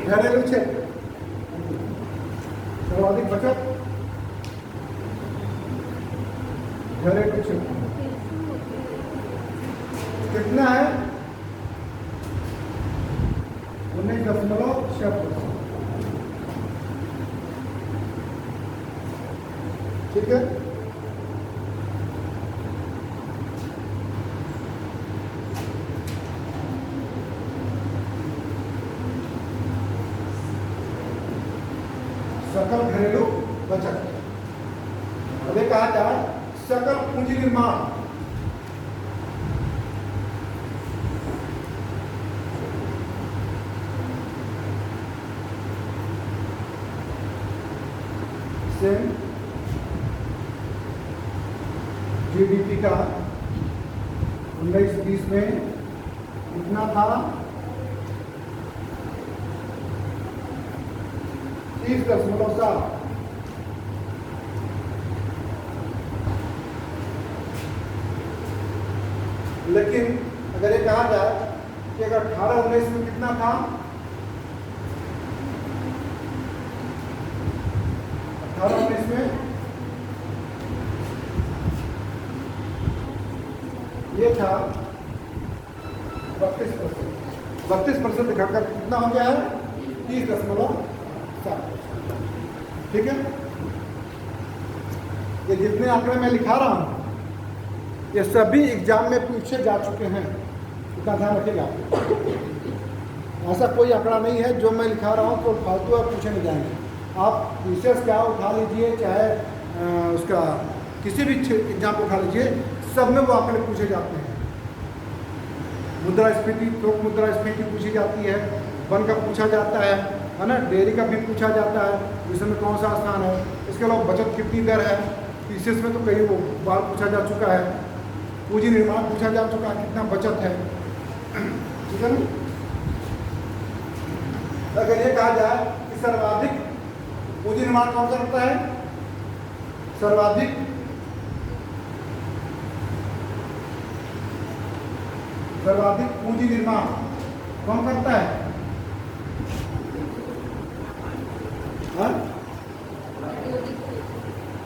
घरेलू क्षेत्र सर्वाधिक बचत घरेलू क्षेत्र कितना है? 19.6%। ठीक है। सकल घरेलू बचत। अभी कहा जाए सकल पूंजी निर्माण। से जीडीपी का 19-20 में कितना था? 30.7। लेकिन अगर ये कहा जाए कि अगर 18-19 में कितना था? 18-19 में ये था 32%। 32% दिखाकर कितना हो गया है? 30.7। ठीक है। ये जितने आंकड़े मैं लिखा रहा हूं ये सभी एग्जाम में पूछे जा चुके हैं, इतना ध्यान रखिएगा। ऐसा कोई आंकड़ा नहीं है जो मैं लिखा रहा हूं तो फालतू आप पूछे नहीं जाएंगे। आप विशेष क्या उठा लीजिए, चाहे उसका किसी भी एग्जाम को उठा लीजिए, सब में वो आंकड़े पूछे जाते हैं। मुद्रास्फीति, थोक मुद्रास्फीति पूछी जाती है, वन का पूछा जाता है ना, डेयरी का भी पूछा जाता है, इसमें कौन सा स्थान है। इसके अलावा बचत कितनी दर है, पीसीएस में तो कई वो बार पूछा जा चुका है। पूंजी निर्माण पूछा जा चुका है, कितना बचत है। ठीक है ना। अगर ये कहा जाए कि सर्वाधिक पूंजी निर्माण कौन करता है? सर्वाधिक पूंजी निर्माण कौन करता है?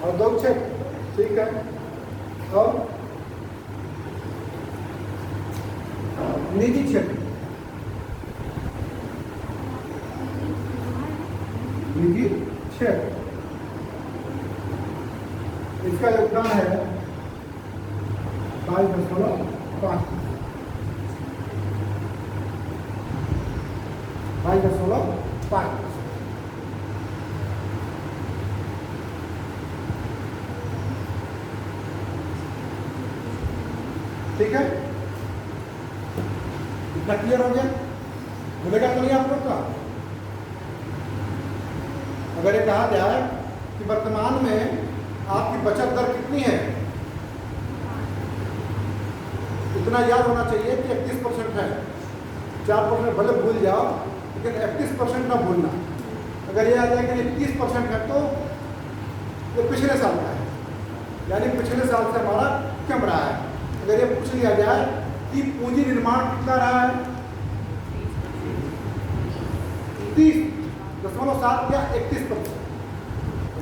औद्योगिक क्षेत्र। ठीक है। और निजी क्षेत्र। निजी क्षेत्र इसका योगदान है 22.5। 22.5। ठीक है। इतना क्लियर हो गया? भूलेगा तो नहीं आप लोग का? अगर ये कहा जाए कि वर्तमान में आपकी बचत दर कितनी है, इतना याद होना चाहिए कि 31% है। 4% भले भूल जाओ लेकिन 31% ना भूलना। अगर ये आ जाए कि 31% है तो ये पिछले साल का है, यानी पिछले साल से हमारा कम रहा है। अगर ये पूछ लिया जाए कि पूंजी निर्माण कितना रहा है 30.7 या 31%।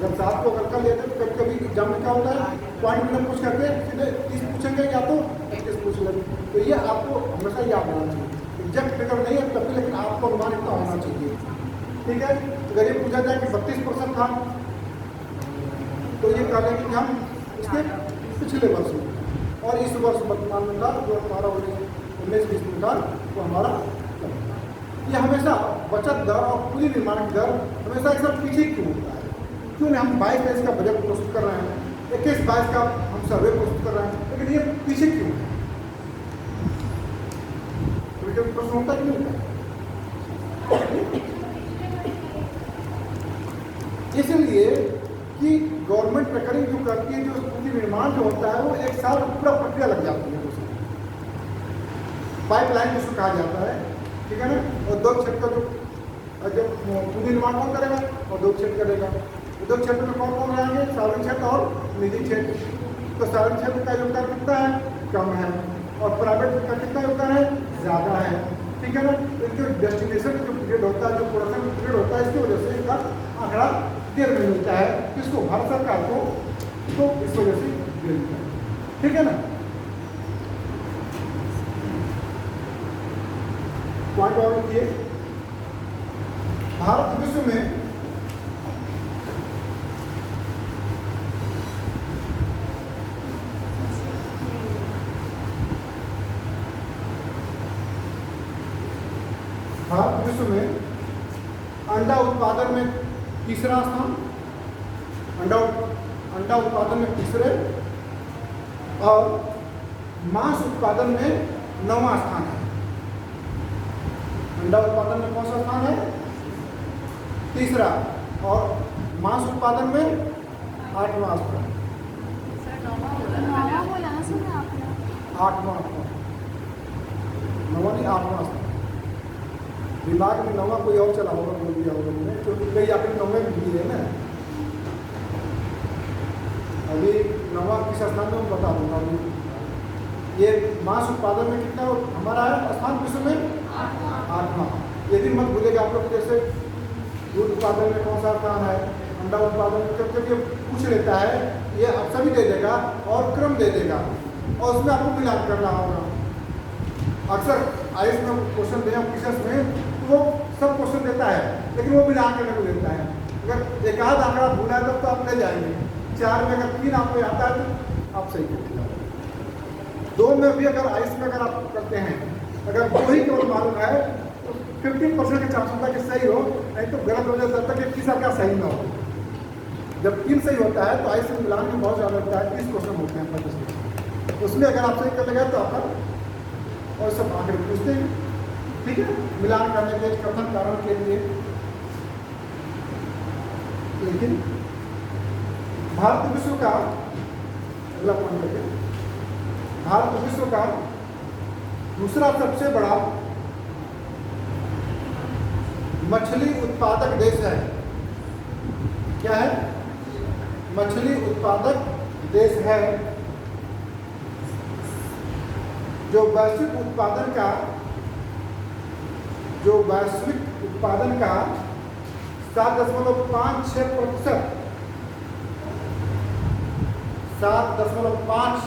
जब 7 को अगर कर लेते तो कभी कभी एग्जाम में क्या होता है पॉइंट में पूछ करके सीधे 30 पूछेंगे या तो 31 पूछ लेंगे। तो ये आपको हमेशा याद रहना चाहिए। एग्जैक्ट फिगर नहीं है तब भी, लेकिन आपको अनुमान इतना होना चाहिए। ठीक है, अगर ये पूछा जाए कि 32% था तो ये कह लेंगे कि हम इसके पिछले वर्ष में, और इस वर्ष वर्तमान में था जो हमारा 19-20 में था तो हमारा ये हमेशा बचत दर और पूंजी निर्माण की दर हमेशा एक साथ पीछे क्यों होता है? क्यों नहीं हम 22-23 का बजट प्रस्तुत कर रहे हैं, 21-22 का हम सर्वे प्रस्तुत कर रहे हैं, लेकिन ये पीछे क्यों है? तो प्रश्न होता क्यों है? इसलिए कि गवर्नमेंट रिकरिंग जो करती है, जो पूंजी निर्माण जो होता है वो एक साल पूरा प्रक्रिया लग जाती है। पाइपलाइन जिसको कहा जाता है, ठीक है ना। उद्योग क्षेत्र का जो पूंजी निर्माण कौन करेगा? उद्योग क्षेत्र करेगा। उद्योग क्षेत्र में कौन कौन रहेंगे? सार्वजनिक क्षेत्र और निजी क्षेत्र। तो सार्वजनिक क्षेत्र का योगदान कितना है? कम है, और प्राइवेट का कितना योगदान है? ज़्यादा है, ठीक है ना। इनके डेस्टिनेशन जो पीरियड होता है, जो प्रोडक्शन पीरियड होता है, इसकी वजह से इनका आंकड़ा देर में मिलता है। किसको? भारत सरकार को, तो इस वजह से मिलता है, ठीक है ना। पॉइंट और लिखिए, भारत विश्व में अंडा उत्पादन में तीसरा स्थान, अंडा उत्पादन में तीसरे, और मांस उत्पादन में 9वां स्थान है। अंडा उत्पादन में कौन सा स्थान है? तीसरा, और मांस उत्पादन में 8वां स्थान। 8वां स्थान, 9वां नहीं 8वां स्थान। दिमाग में 9वां कोई और चला होगा, बोल दिया होगा मैंने, क्योंकि कई आपने 9वें भी दिए ना। अभी 9वां किस स्थान में बता दूंगा। ये मांस उत्पादन में कितना हमारा है स्थान विश्व में? 8वां। ये भी मत भूलेगा आप लोग। जैसे दूध उत्पादन में कौन सा स्थान है, अंडा उत्पादन में, जब ये पूछ लेता है ये आप सभी दे देगा और क्रम दे देगा, और उसमें आपको मिलान करना होगा। अक्सर आईएएस में क्वेश्चन दें ऑफिसर्स में तो वो सब क्वेश्चन देता है, लेकिन वो मिलान करने को देता है। अगर एक आध आंकड़ा भूला है तब तो आप ले जाएंगे। 4 में अगर 3 आपको आता है तो आप सही करते हैं। 2 में भी अगर आईएएस में अगर आप करते हैं, अगर 2 ही केवल मालूम है तो 50% के चांस होता है कि सही हो, नहीं तो गलत हो जाता है कि किसी का सही ना हो। जब 3 सही होता है तो आईएएस में मिलान में बहुत ज़्यादा होता है, 30 क्वेश्चन होते हैं 25। उसमें अगर आप सही कर लेंगे तो आपका और सब आंकड़े पूछते हैं, ठीक है, मिलान करने के कथन कारण के लिए। लेकिन भारत विश्व का अगला पॉइंट करके, भारत विश्व का दूसरा सबसे बड़ा मछली उत्पादक देश है। क्या है? मछली उत्पादक देश है, जो वैश्विक उत्पादन का 7.56%, 7.5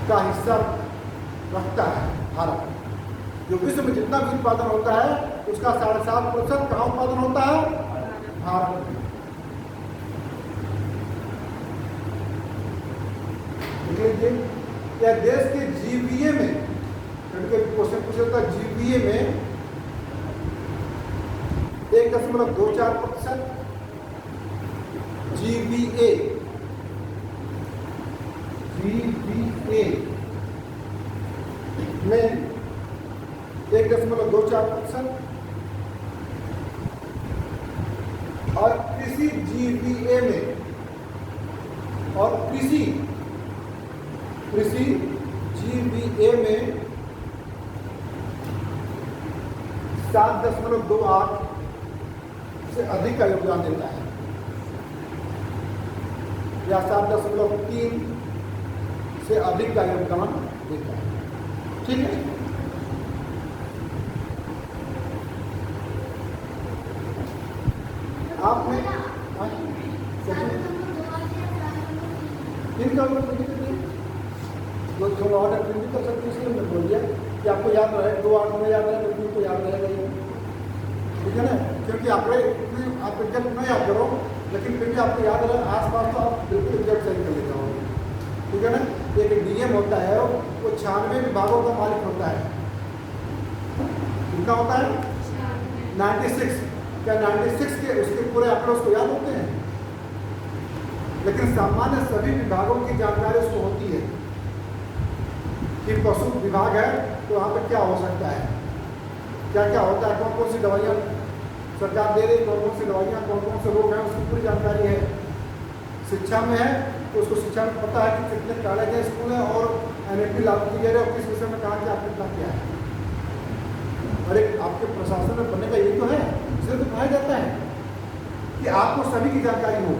का हिस्सा रखता है भारत। जो विश्व में जितना भी उत्पादन होता है उसका 7.5% कहाँ उत्पादन होता है? भारत में। क्या देश के जीवीए में, क्वेश्चन पूछा था जीवीए में 1.24%, जीवीए में 1.24%, और कृषि जीवीए में, और कृषि जीवीए में 7.28 से अधिक का योगदान देता है। या 7.3 से अधिक का योगदान देता है। ठीक है, आपने इनका जो ऑर्डर प्रिंट कर सकते इसलिए मैंने बोल दिया कि आपको याद रहे, 2 8 में याद रहे, 3 को याद रहेगा ही। ठीक है ना, क्योंकि आप एग्जैक्ट नहीं याद करो, लेकिन फिर भी आपको याद रहे आसपास, तो आप बिल्कुल एग्जैक्ट सही कर लेते होंगे। ठीक है ना, एक डीएम होता है, वो 96 विभागों का मालिक होता है। कितना होता है? 96। क्या 96 के उसके पूरे आंकड़े उसको याद होते हैं? लेकिन सामान्य सभी विभागों की जानकारी उसको होती है कि पशु विभाग है तो वहाँ पे क्या हो सकता है, क्या क्या होता है, कौन कौन सी दवाइयाँ सरकार दे रही, कौन कौन सी दवाइयाँ, कौन कौन से रोग हैं, उसकी पूरी जानकारी है। शिक्षा में है तो उसको शिक्षा में पता है कि कितने कॉलेज हैं, स्कूल हैं, और NFP लागू की जा रही है, और किस विषय में कहाँ क्या कितना क्या है। और एक आपके प्रशासन में बनने का यही तो है, इसे तो कहा जाता है कि आपको सभी की जानकारी हो,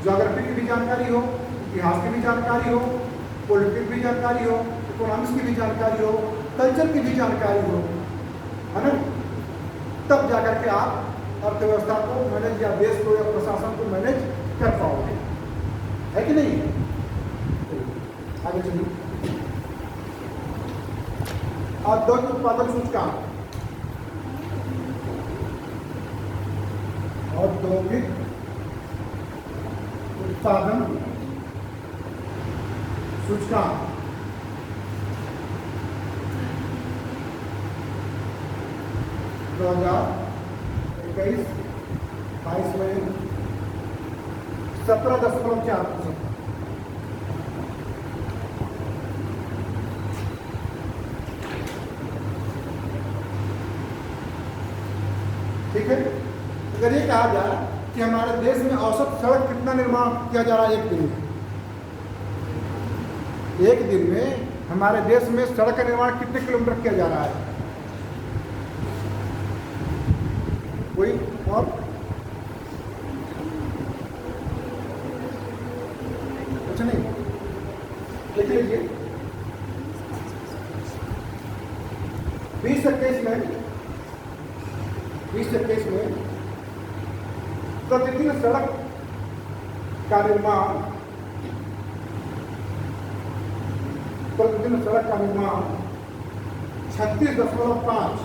ज्योग्राफी की भी जानकारी हो, इतिहास की भी जानकारी हो, पॉलिटिक्स की भी जानकारी हो, इकोनॉमिक्स की भी जानकारी हो, कल्चर की भी जानकारी हो, है ना। तब जाकर के आप अर्थव्यवस्था को मैनेज या देश को या प्रशासन को मैनेज कर पाओगे, है कि नहीं। आगे चलिए, औद्योगिक उत्पादन सूचकांक, औद्योगिक उत्पादन सूचकांक 2021-22 में 17.4%। ठीक है, अगर ये कहा जाए कि हमारे देश में औसत सड़क कितना निर्माण किया जा रहा है एक दिन में, एक दिन में हमारे देश में सड़क का निर्माण कितने किलोमीटर किया जा रहा है, कोई और कुछ नहीं, लिख लीजिए। 2021 में प्रतिदिन सड़क का निर्माण 36.5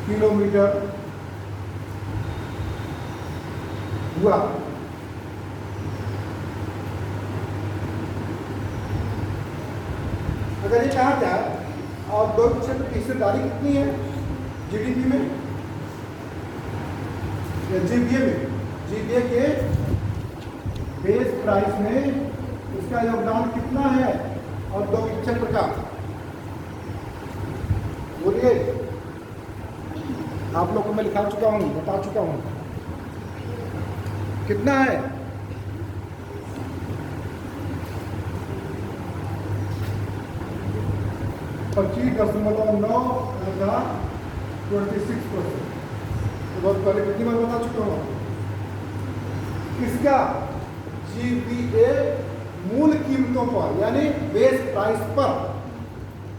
किलोमीटर हुआ। अगर ये कहा जाए औद्योगिक क्षेत्र की हिस्सेदारी कितनी है GDP में या GBA में, GBA के बेस प्राइस में इसका योगदान कितना है औद्योगिक क्षेत्र का, बोलिए। आप लोगों को मैं लिखा चुका हूँ, बता चुका हूँ कितना है। $25.926%। तो बहुत पहले कितनी बार बता चुका हूँ। किसका? GBA मूल कीमतों पर, यानी बेस प्राइस पर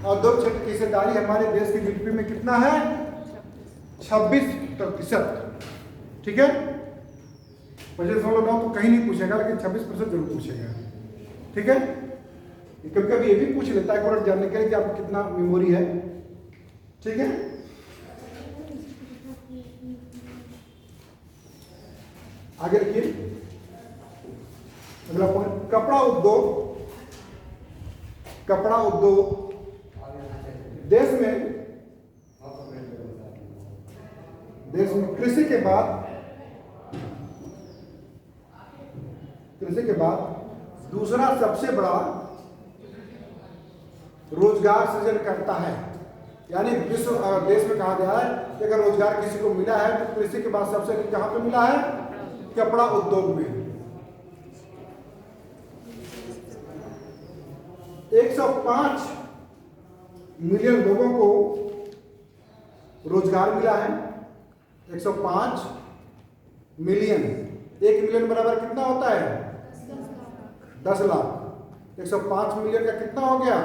औद्योगिक क्षेत्र की हिस्सेदारी हमारे देश की GDP में कितना है? 26%। ठीक है, 25.9 तो कहीं नहीं पूछेगा, लेकिन 26% जरूर पूछेगा। ठीक है, कभी कभी ये भी पूछ लेता है एक्यूरेट जानने के लिए कि आपको कितना मेमोरी है। ठीक है, आगे लिखिए अगला पॉइंट, कपड़ा उद्योग। कपड़ा उद्योग देश में कृषि के बाद दूसरा सबसे बड़ा रोजगार सृजन करता है। यानी विश्व देश में कहा गया है कि अगर रोजगार किसी को मिला है तो कृषि के बाद सबसे अधिक कहां पे मिला है? कपड़ा उद्योग में। 105 मिलियन लोगों को रोजगार मिला है। 105 मिलियन। 1 मिलियन बराबर कितना होता है? 10 लाख। 105 मिलियन का कितना हो गया?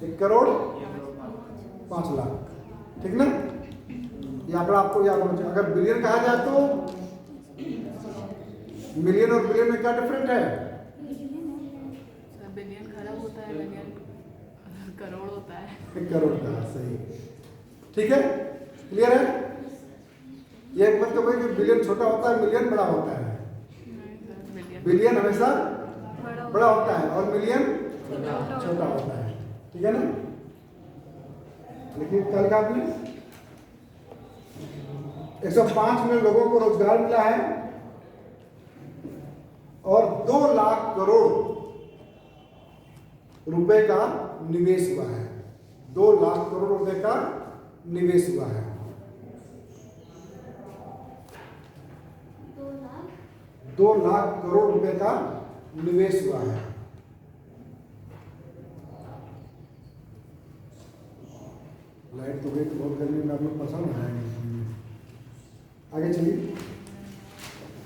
1 करोड़ 5 लाख। ठीक ना? ये आंकड़ा आपको याद होना चाहिए। अगर बिलियन कहा जाए तो मिलियन और बिलियन में क्या डिफरेंट है? बिलियन खराब होता है, मिलियन करोड़ होता है। करोड़ का, सही। ठीक है, क्लियर है? ये एक मतलब है कि बिलियन छोटा होता है, मिलियन बड़ा होता है। बिलियन हमेशा बड़ा होता है और मिलियन छोटा होता है। ठीक है ना? लेकिन कल का भी 105 मिलियन लोगों को रोजगार मिला है और 2 लाख करोड़ रुपए का निवेश हुआ है। 2 लाख करोड़ रुपए का निवेश हुआ है। 2 लाख करोड़ रुपए का निवेश हुआ है। लाइट तो गई, बहुत गर्मी में आप लोग पसंद आएंगे। आगे चलिए।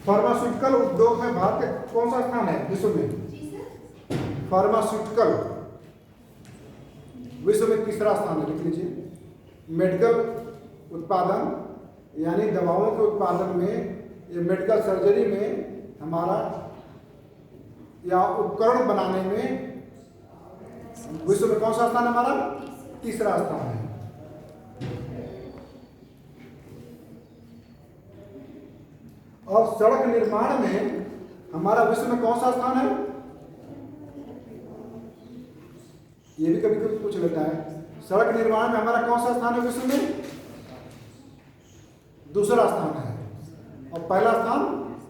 फार्मास्यूटिकल उद्योग में भारत का कौन सा स्थान है विश्व में? फार्मास्यूटिकल विश्व में तीसरा स्थान है, लिख लीजिए। मेडिकल उत्पादन यानी दवाओं के उत्पादन में, ये मेडिकल सर्जरी में हमारा या उपकरण बनाने में विश्व में कौन सा स्थान हमारा? तीसरा स्थान है। और सड़क निर्माण में हमारा विश्व में कौन सा स्थान है? ये भी कभी कभी पूछ लेता है। सड़क निर्माण में हमारा कौन सा स्थान है विश्व में? दूसरा स्थान है। और पहला स्थान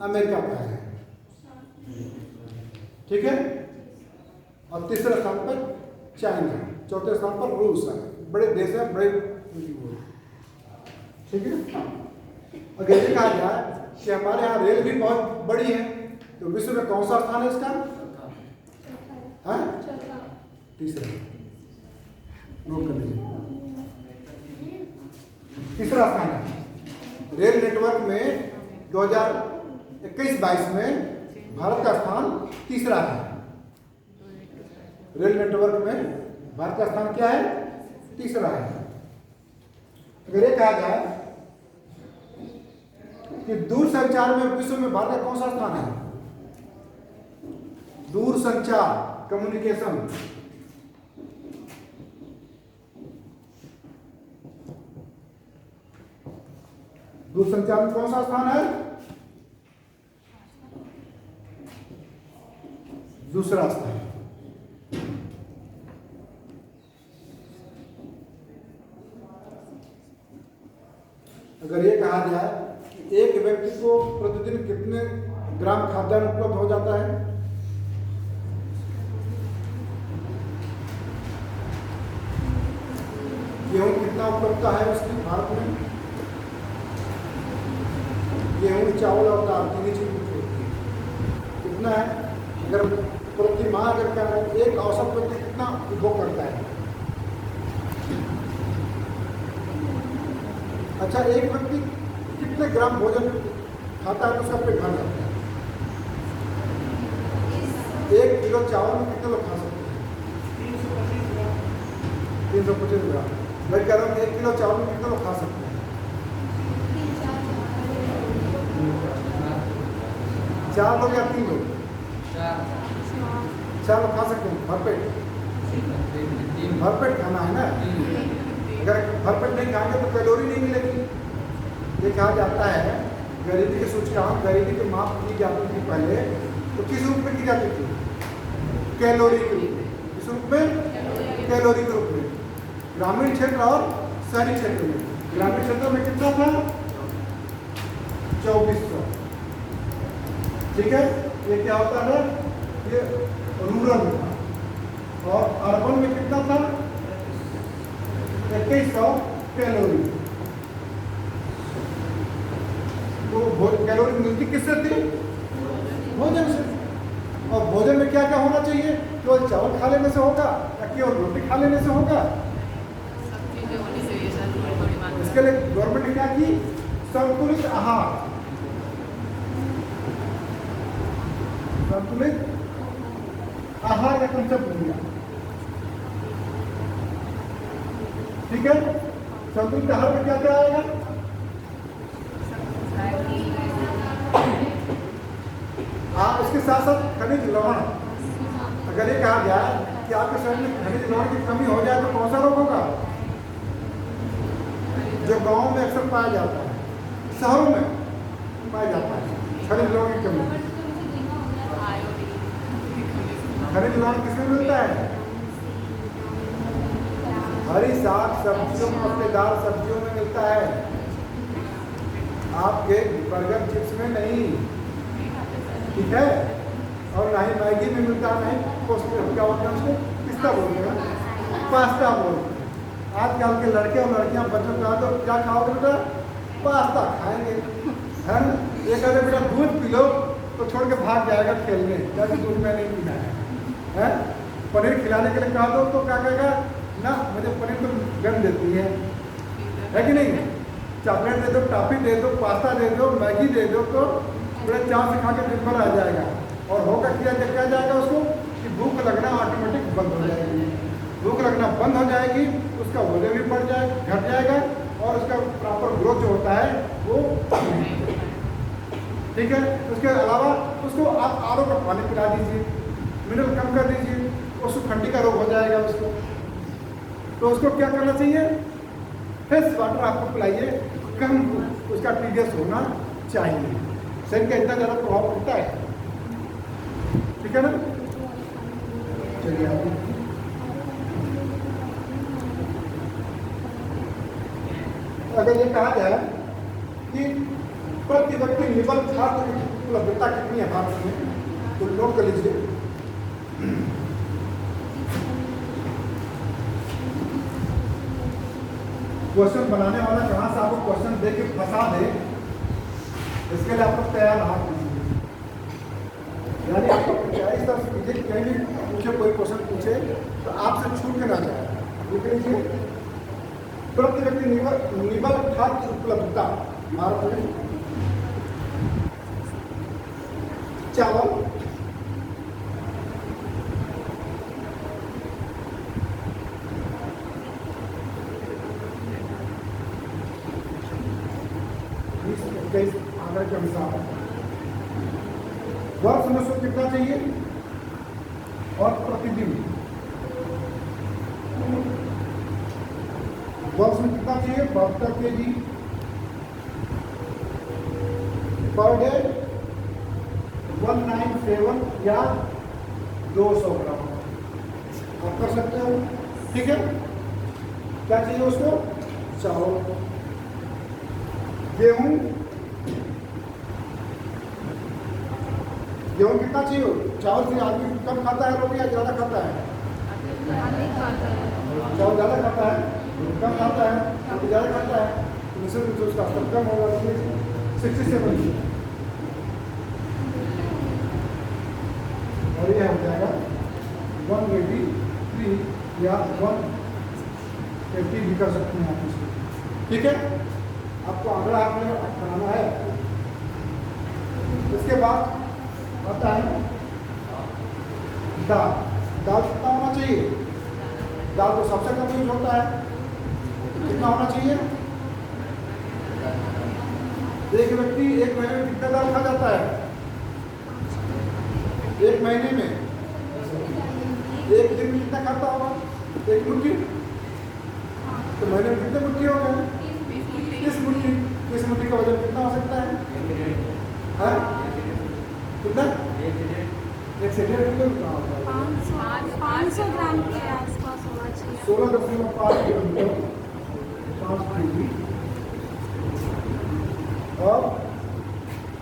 अमेरिका का है। ठीक है? और तीसरे स्थान पर चाइना, चौथे स्थान पर रूस है। बड़े देश है, बड़े। ठीक है? अगर ये कहा जाए कि हमारे यहाँ रेल भी बहुत बड़ी है, तो विश्व में कौन सा स्थान है इसका? तीसरा। नोट कर लीजिए, तीसरा स्थान है। रेल नेटवर्क में 2021-22 में भारत का स्थान तीसरा है। रेल नेटवर्क में भारत का स्थान क्या है? तीसरा है। अगर ये कहा जाए कि दूरसंचार में विश्व में भारत का कौन सा स्थान है? दूरसंचार, कम्युनिकेशन, दूरसंचार में कौन सा स्थान है? दूसरा स्थान। अगर ये कहा जाए कि एक व्यक्ति को प्रतिदिन कितने ग्राम खाद्यान्न उपलब्ध हो जाता है? गेहूं कितना उपलब्धता है उसकी भारत में? गेहूं, चावल और दाल तीन चीज होती है। कितना है? अगर प्रति माह अगर क्या है, एक औसत व्यक्ति कितना उपभोग करता है? अच्छा, एक व्यक्ति कितने ग्राम भोजन खाता है तो उसका पेट भर जाता है? 1 किलो चावल में कितने लोग खा सकते हैं? 325 ग्राम। मैं कह रहा हूँ 1 किलो चावल में कितने लोग खा सकते हैं? 4 लोग या 3 लोग? 4 लोग खा सकते हैं भरपेट। भरपेट खाना है ना। अगर भरपेट नहीं खाएंगे तो कैलोरी नहीं मिलेगी। ये कहा जाता है गरीबी के सूचकांक, गरीबी की माप की जाती थी पहले तो किस रूप में की जाती थी? कैलोरी के रूप में। किस रूप में? कैलोरी के रूप में। ग्रामीण क्षेत्र और शहरी क्षेत्र में, ग्रामीण क्षेत्र में कितना था? 2400। ठीक है? ये क्या होता है? ये रूरल में था। और अर्बन में कितना था? 2100 कैलोरी। तो कैलोरी मिलती किससे थी? भोजन से। और भोजन में क्या क्या होना चाहिए? केवल चावल खा लेने से होगा या केवल रोटी खा लेने से होगा? के होने से ये सर थोड़ी थोड़ी मात्रा। इसके लिए गवर्नमेंट ने क्या की, संतुलित आहार, संतुलित आहार का कंसेप्ट दिया। ठीक है, संतुलित आहार में क्या क्या आएगा? इसके साथ साथ खनिज लवण। अगर ये कहा गया कि आपके शरीर में खनिज लवण की कमी हो जाए तो कौन सा रोग होगा? जो गांवों में अक्सर पाया जाता है, शहरों में पाया जाता है, खनिज लवण की कमी। खनिज लवण किसमें मिलता है? हरी साग सब्जियों, पत्तेदार सब्जियों में मिलता है, आपके बर्गर चिप्स में नहीं। ठीक है, और ना ही मैगी में मिलता है, नहीं क्या होता है उसको पिस्ता बोलते हैं, पास्ता बोलते हैं। आजकल के लड़के और लड़कियां बच्चों का तो क्या खाओगे बेटा? पास्ता खाएंगे, है ना। एक अगर बेटा दूध पी लो तो छोड़ के भाग जाएगा खेलने, जैसे दूध में नहीं पीना है। पनीर खिलाने के लिए कहा दो तो क्या कहेगा? ना, मुझे पनीर तो गंद देती है कि नहीं। चॉकलेट दे दो, टॉफी दे दो, पास्ता दे दो, मैगी दे दो तो बड़े चाव से खा के दिन भर आ जाएगा। और होगा क्या जाएगा उसको कि भूख लगना ऑटोमेटिक बंद हो जाएगी। भूख लगना बंद हो जाएगी, उसका वजन भी बढ़ जाए, घट जाएगा और उसका प्रॉपर ग्रोथ जो होता है वो। ठीक है, उसके अलावा उसको आप आरओ का पानी पिला दीजिए, मिनरल कम कर दीजिए, उसको ठंडी का रोग हो जाएगा उसको। तो उसको क्या करना चाहिए? फ्रेश वाटर आपको पिलाइए, कम उसका टीडीएस होना चाहिए। शरीर का इतना ज़्यादा प्रभाव पड़ता है। ठीक है ना, चलिए आगे। अगर ये कहा जाए कि प्रति व्यक्ति निबल खाद्य की उपलब्धता कितनी है भारत में, तो नोट कर लीजिए। क्वेश्चन बनाने वाला कहाँ से आपको क्वेश्चन दे के फंसा दे, इसके लिए आपको तैयार रहा कीजिए। यानी आपको तैयारी इस तरह से कीजिए कि कहीं भी पूछे, कोई क्वेश्चन पूछे तो आपसे छूट के ना जाए। लिख लीजिए, प्रति व्यक्ति निबल खाद्य उपलब्धता भारत में चावल, आंकड़े के अनुसार वर्ष में उसको कितना चाहिए और प्रतिदिन वर्ष में कितना चाहिए? 72 kg पर डे, 197 या 200 ग्राम आप कर सकते हो। ठीक है, क्या चाहिए उसको? चावल, गेहूं, गेहूं कितना चाहिए? चावल से आदमी कम खाता है रोटी या ज़्यादा खाता है? चावल ज़्यादा खाता है, कम खाता है, रोटी ज़्यादा खाता है, तो निश्चित रूप से उसका स्तर कम होगा। 67 और ये हो जाएगा 183 या 180 भी कर सकते हैं आप इसको। ठीक है, आपको आंकड़ा आपने बनाना है। इसके बाद आता है दाल। दाल कितना होना चाहिए? दाल तो सबसे कम यूज होता है, कितना होना चाहिए? एक व्यक्ति एक महीने में कितना दाल खा जाता है? एक महीने में, एक दिन में कितना खाता होगा? एक मुट्ठी। तो महीने में कितने मुट्ठी हो गए? 30 मुट्ठी। 30 मुट्ठी का वजन कितना हो सकता है? कितना? 1 से 1.5 किलो कितना होता है? 500 ग्राम के आसपास होना चाहिए। 16.5 किलोमीटर 5 kg। और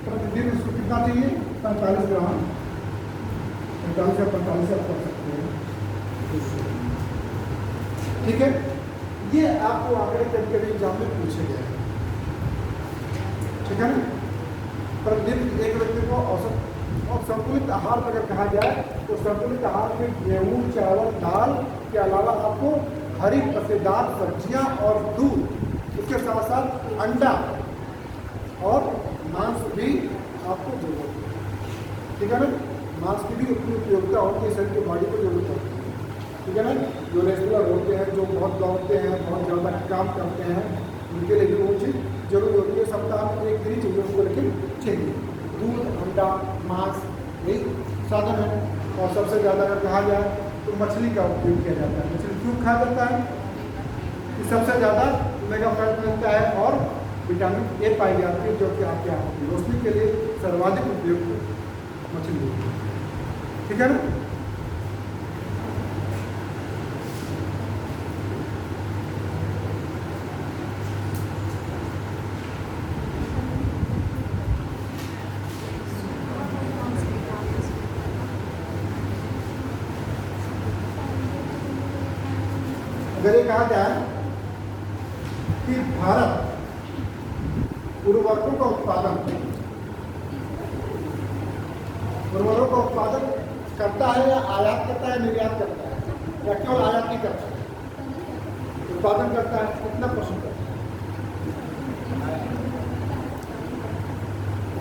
प्रतिदिन इसको कितना चाहिए? 45 ग्राम, 45 या 45 आप कर सकते हैं। ठीक है, ये आपको आंकड़े कभी कभी एग्जाम में पूछे गए हैं। ठीक है ना, प्रतिदिन एक व्यक्ति को औसत और संतुलित आहार अगर कहा जाए तो संतुलित आहार में गेहूं, चावल, दाल के अलावा आपको हरी पत्तेदार सब्जियां और दूध, इसके साथ साथ अंडा और मांस भी आपको जरूरत है। ठीक है ना, मांस की भी उतनी उपयोगिता होती है, शरीर की बॉडी को जरूरत होती है। ठीक है ना, जो रेस्टोरेंट होते हैं, जो बहुत दौड़ते हैं, बहुत ज़्यादा काम करते हैं, उनके लिए भी वो चीज़ जरूरी होती है। सप्ताह में एक दिन ही चाहिए उनको, लेकिन चाहिए दूध, अंडा, मांस, यही साधन है। और सबसे ज़्यादा अगर कहा जाए तो मछली का उपयोग किया जाता है। मछली क्यों खाया जाता है? कि सबसे ज़्यादा ओमेगा फैट मिलता है और विटामिन ए पाई जाती है, जो कि आपके आँखों की रोशनी के लिए सर्वाधिक उपयुक्त मछली होती है। ठीक है ना। अगर ये कहा जाए कि भारत उर्वरकों का उत्पादन करता है या आयात करता है, निर्यात करता है, या केवल आयात ही करता है? उत्पादन करता है, कितना % करता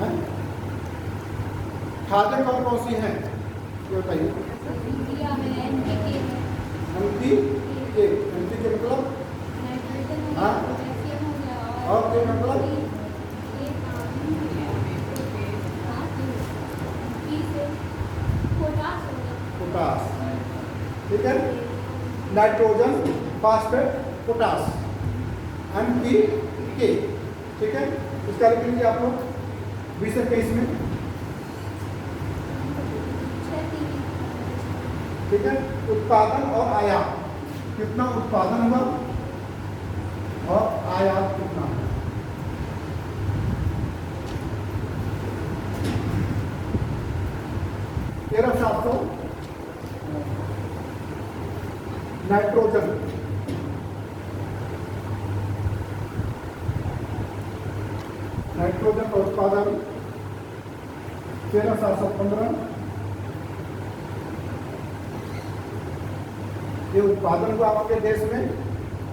है? खाद्य कौन कौन सी हैं ये बताइए। एनपी के मतलब हाँ, और के मतलब पोटास। ठीक है, नाइट्रोजन, फास्फेट, पोटास, NPK। ठीक है, इसका लिख लीजिए आप लोग 20-21 में। ठीक है, उत्पादन और आयात, कितना उत्पादन हुआ और आयात कितना हुआ। नाइट्रोजन, नाइट्रोजन का उत्पादन 13,715। ये उत्पादन हुआ आपके देश में।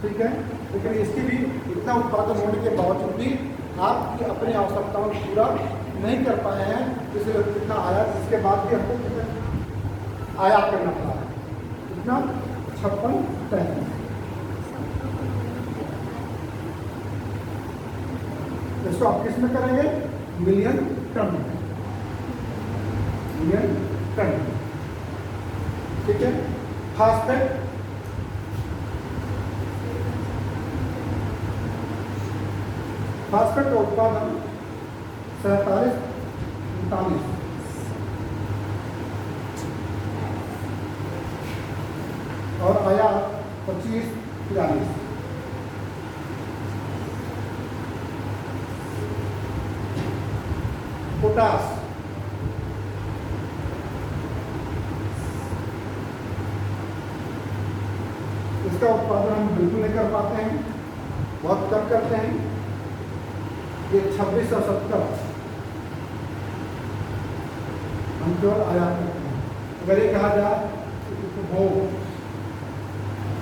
ठीक है, लेकिन इसकी भी इतना उत्पादन होने के बावजूद भी आपकी अपनी आवश्यकताओं को पूरा नहीं कर पाए हैं, इसलिए कितना आयात, इसके बाद भी हमको कितना आयात करना पड़ा है, कितना 56 टन। इसको आप किस में करेंगे? मिलियन टन में, मिलियन टन। ठीक है, फास्फेट, फास्फेट का उत्पादन 47-39 और आयात 25-43। पोटास, इसका उत्पादन हम बिल्कुल नहीं कर पाते हैं, बहुत कम करते हैं। ये 26 और 70 हम केवल आयात करते हैं। अगर ये कहा जाए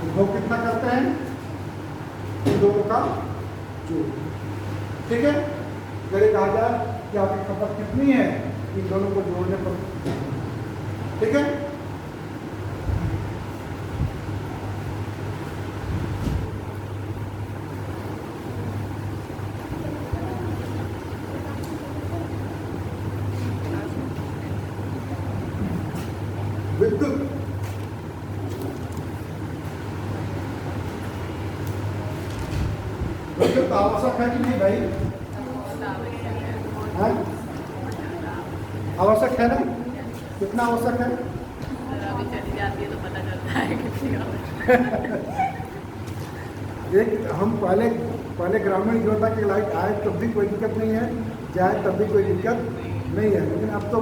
उपभोग कितना करते हैं, इन दोनों का जोड़। ठीक है, अगर ये कहा जाए कि आपकी खपत कितनी है, इन दोनों को जोड़ने पर। ठीक है, विद्युत, विद्युत आवश्यक है कि नहीं भाई? आवश्यक है ना? कितना आवश्यक है? अभी चली जाती है तो पता चलता है कितनी एक हम पहले ग्रामीण जीवन की लाइट आए तब भी कोई दिक्कत नहीं है, जाए तब भी कोई दिक्कत नहीं है, लेकिन अब तो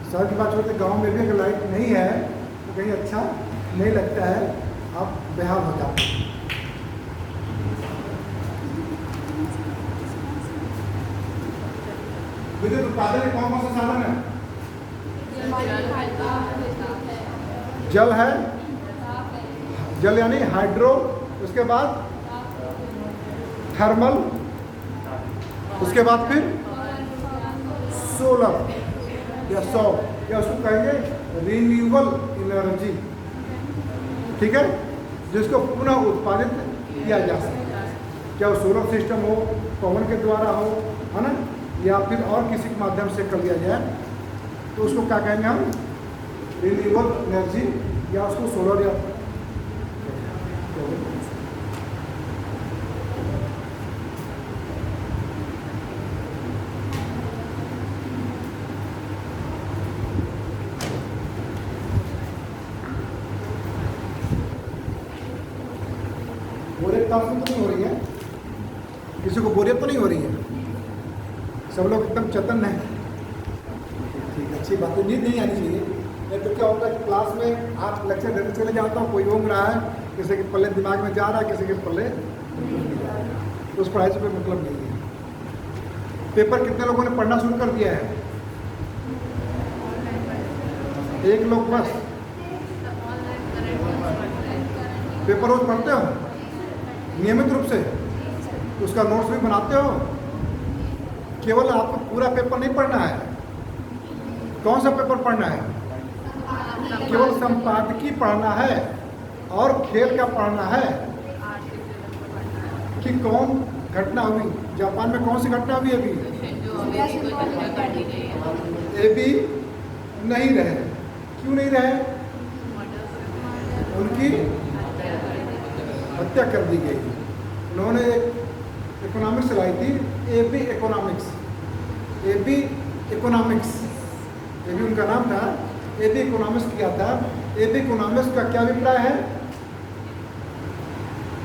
सच बात होती है, गाँव में भी अगर लाइट नहीं है तो कहीं अच्छा नहीं लगता है, आप बेहाल हो जाते हैं। विद्युत उत्पादन में कौन कौन सा साधन है? जल है, जल यानी हाइड्रो, उसके बाद थर्मल, उसके बाद फिर सोलर या सौर, या उसको कहेंगे रिन्यूएबल एनर्जी, ठीक है, जिसको पुनः उत्पादित किया जा सकता है। क्या वो सोलर सिस्टम हो, पवन के द्वारा हो, है ना, या फिर और किसी के माध्यम से कर लिया जाए, तो उसको क्या कहेंगे हम, रिन्यूएबल एनर्जी, या उसको सोलर या बोरियत तो नहीं हो रही है, किसी को बोरियत तो नहीं हो रही है, सब लोग एकदम चतन है, ठीक, अच्छी बात है, नींद नहीं आनी चाहिए। नहीं तो क्या होता है क्लास में आप लेक्चर देने चले जाता हूँ, कोई घूम रहा है, किसी के पल्ले दिमाग में जा रहा है, किसी के पल्ले तो उस पढ़ाई से कोई मतलब नहीं है। पेपर कितने लोगों ने पढ़ना शुरू कर दिया है? एक लोग बस। पेपर रोज पढ़ते हो नियमित रूप से? उसका नोट्स भी बनाते हो? केवल आपको पूरा पेपर नहीं पढ़ना है। कौन सा पेपर पढ़ना है? केवल संपादकीय पढ़ना है और खेल का पढ़ना है कि कौन घटना हुई, जापान में कौन सी घटना हुई अभी? एबी नहीं रहे। क्यों नहीं रहे? उनकी हत्या कर दी गई। उन्होंने एक इकोनॉमिक्स लाई थी, AB economics. AB economics, AB उनका नाम था, एबी इकोनॉमिक्स किया था। एबी इकोनॉमिक्स का क्या अभिप्राय है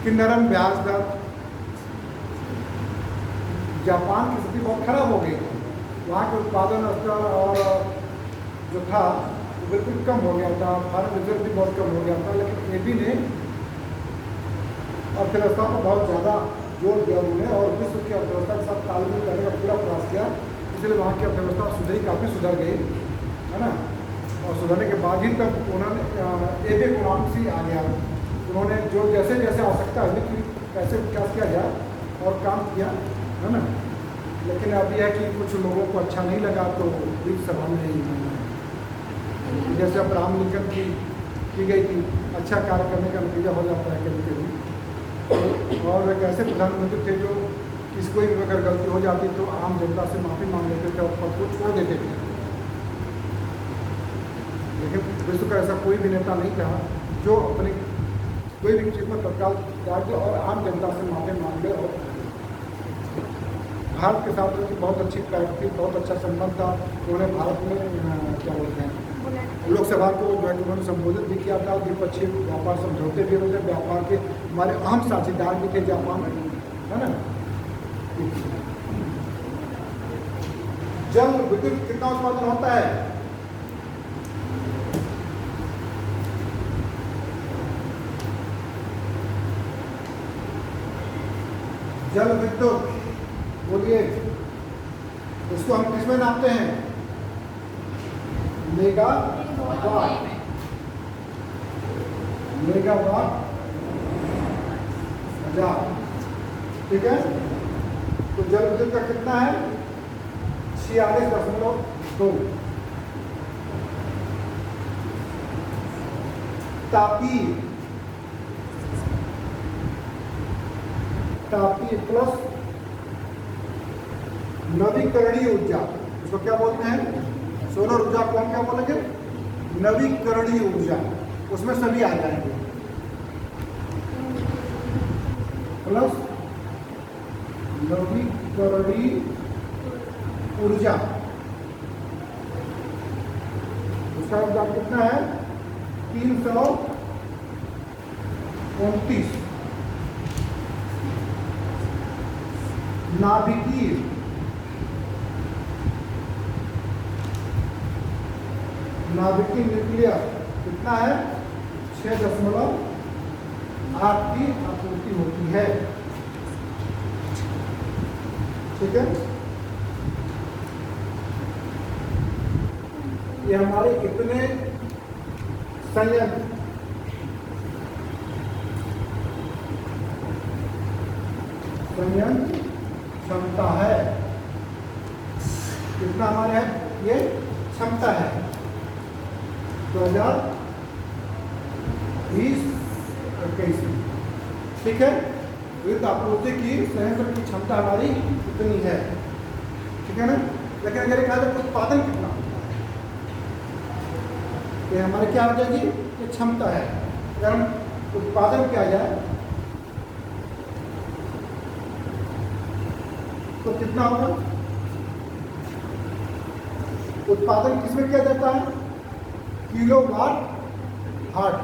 कि नरम ब्याज दर, जापान की स्थिति बहुत खराब हो गई, वहाँ के उत्पादन स्तर और जो था वो बिल्कुल कम हो गया था, भारत रिजर्व भी बहुत कम हो गया था। लेकिन एबी ने अर्थव्यवस्था पर बहुत ज़्यादा जोर दिया उन्होंने और विश्व की अर्थव्यवस्था के साथ तालमेल करने का पूरा प्रयास किया, इसलिए वहाँ की अर्थव्यवस्था सुधरी, काफ़ी सुधर गई, है ना। और सुधरने के बाद ही तब उन्होंने एबी इकोनॉमिक्स ही आ गया। उन्होंने जो जैसे जैसे आवश्यकता है कि कैसे विकास किया जाए और काम किया, है ना। लेकिन अब यह है कि कुछ लोगों को अच्छा नहीं लगा तो बीच सभा में नहीं माना। जैसे अब्राहम लिंकन की गई थी, अच्छा कार्य करने का नतीजा हो जाता है कभी कभी। और एक ऐसे प्रधानमंत्री थे जो किसी कोई अगर गलती हो जाती तो आम जनता से माफ़ी मांग लेते थे और पद को छोड़ देते थे। लेकिन विश्व का ऐसा कोई भी नेता नहीं था जो अपनी कोई भी चीज़ पर तत्काल राज्य और आम जनता से माफ़ी मांग ले। और भारत के साथ उनकी बहुत अच्छी प्राइड थी, बहुत अच्छा संबंध था। उन्होंने भारत में क्या बोलते हैं लोकसभा को जो है उन्होंने संबोधित भी किया था। द्विपक्षीय व्यापार समझौते भी होते, व्यापार के हमारे अहम साझेदार भी थे जापान, है ना। जल विद्युत कितना उत्पादन होता है? जल विद्युत बोलिए, इसको हम किसमें नापते हैं? मेगावाट, मेगावाट हजार, ठीक है। तो जल विद्युत का कितना है? 46.2। तापीय, तापीय प्लस नवीकरणीय ऊर्जा, इसको क्या बोलते हैं? सोलर ऊर्जा को हम क्या बोलेंगे? नवीकरणीय ऊर्जा। उसमें सभी आ जाएंगे, प्लस नवीकरणीय ऊर्जा। उसका ऊर्जा कितना है? 329। नाभिकीय, नाभिकीय न्यूक्लियर कितना है? 6.8 की आपूर्ति होती है, ठीक है। ये हमारे कितने संयंत्र संयंत्र क्षमता है। कितना हमारे है ये क्षमता है 2020-21 में। ठीक है, विद्युत आपूर्ति की संयंत्र की क्षमता हमारी कितनी है, ठीक है ना। लेकिन अगर कहा जाए उत्पादन कितना होता है तो हमारे क्या हो जाएगी, ये क्षमता है। अगर हम उत्पादन किया जाए तो कितना होगा, उत्पादन किसमें किया जाता है, किलोवाट हार्ट।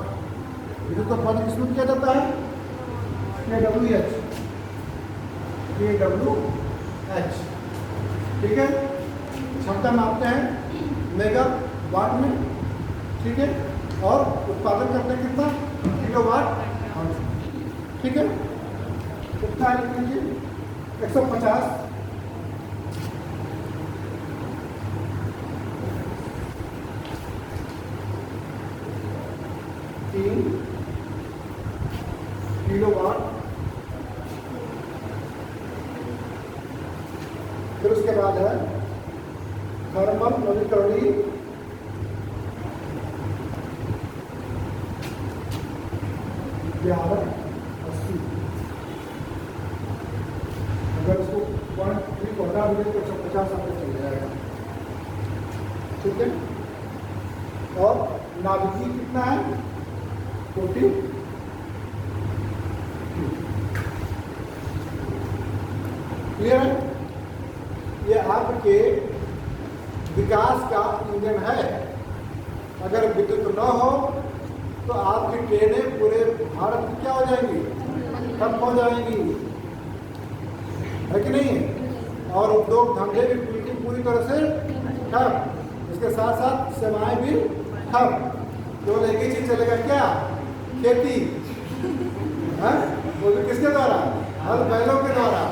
विद्युत उत्पादन किसमें किया जाता है, KWH, ठीक है। क्षमता मापते हैं मेगावाट में, ठीक है, और उत्पादन करते हैं कितना, किलोवाट, ठीक है। कितना है लिख लीजिए 150 3 किलोवाट। फिर उसके बाद है थर्मल नवीकरणीय ग्यारह 80। अगर उसको 0.3 को हटा देंगे तो 150 आपको चल जाएगा, ठीक है। और नाभिकीय कितना है 40। क्लियर है, ये आपके विकास का इंजन है। अगर विद्युत न हो तो आपकी ट्रेनें पूरे भारत में क्या हो जाएंगी, ठप हो जाएंगी, है कि नहीं। और उद्योग धंधे भी पूरी तरह से ठप, इसके साथ साथ सेवाएं भी ठप। केवल एक ही चीज चलेगा क्या, खेती, है वो भी किसके द्वारा, हल बैलों के द्वारा,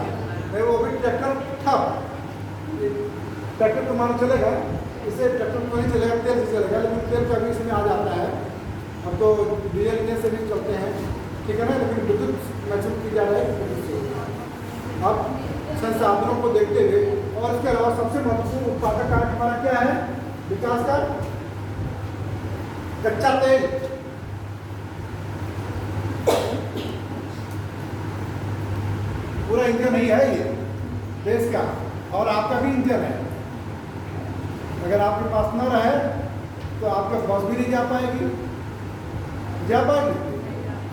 नहीं वो भी ट्रैक्टर ठप। ट्रैक्टर तो मान चलेगा, इससे ट्रैक्टर तो नहीं चलेगा, तेल से चलेगा, लेकिन तेल का भी इसमें आ जाता है। अब तो डीजल इंजन से भी चलते हैं, ठीक है ना, लेकिन विद्युत मैचुर की जा रही है। अब संसाधनों को देखते हुए और इसके अलावा सबसे महत्वपूर्ण उत्पादक कारक हमारा क्या है विकास का, कच्चा तेल। पूरा इंजन नहीं है ये देश का, और आपका भी इंजन है। अगर आपके पास न रहे तो आपका बस भी नहीं जा पाएगी,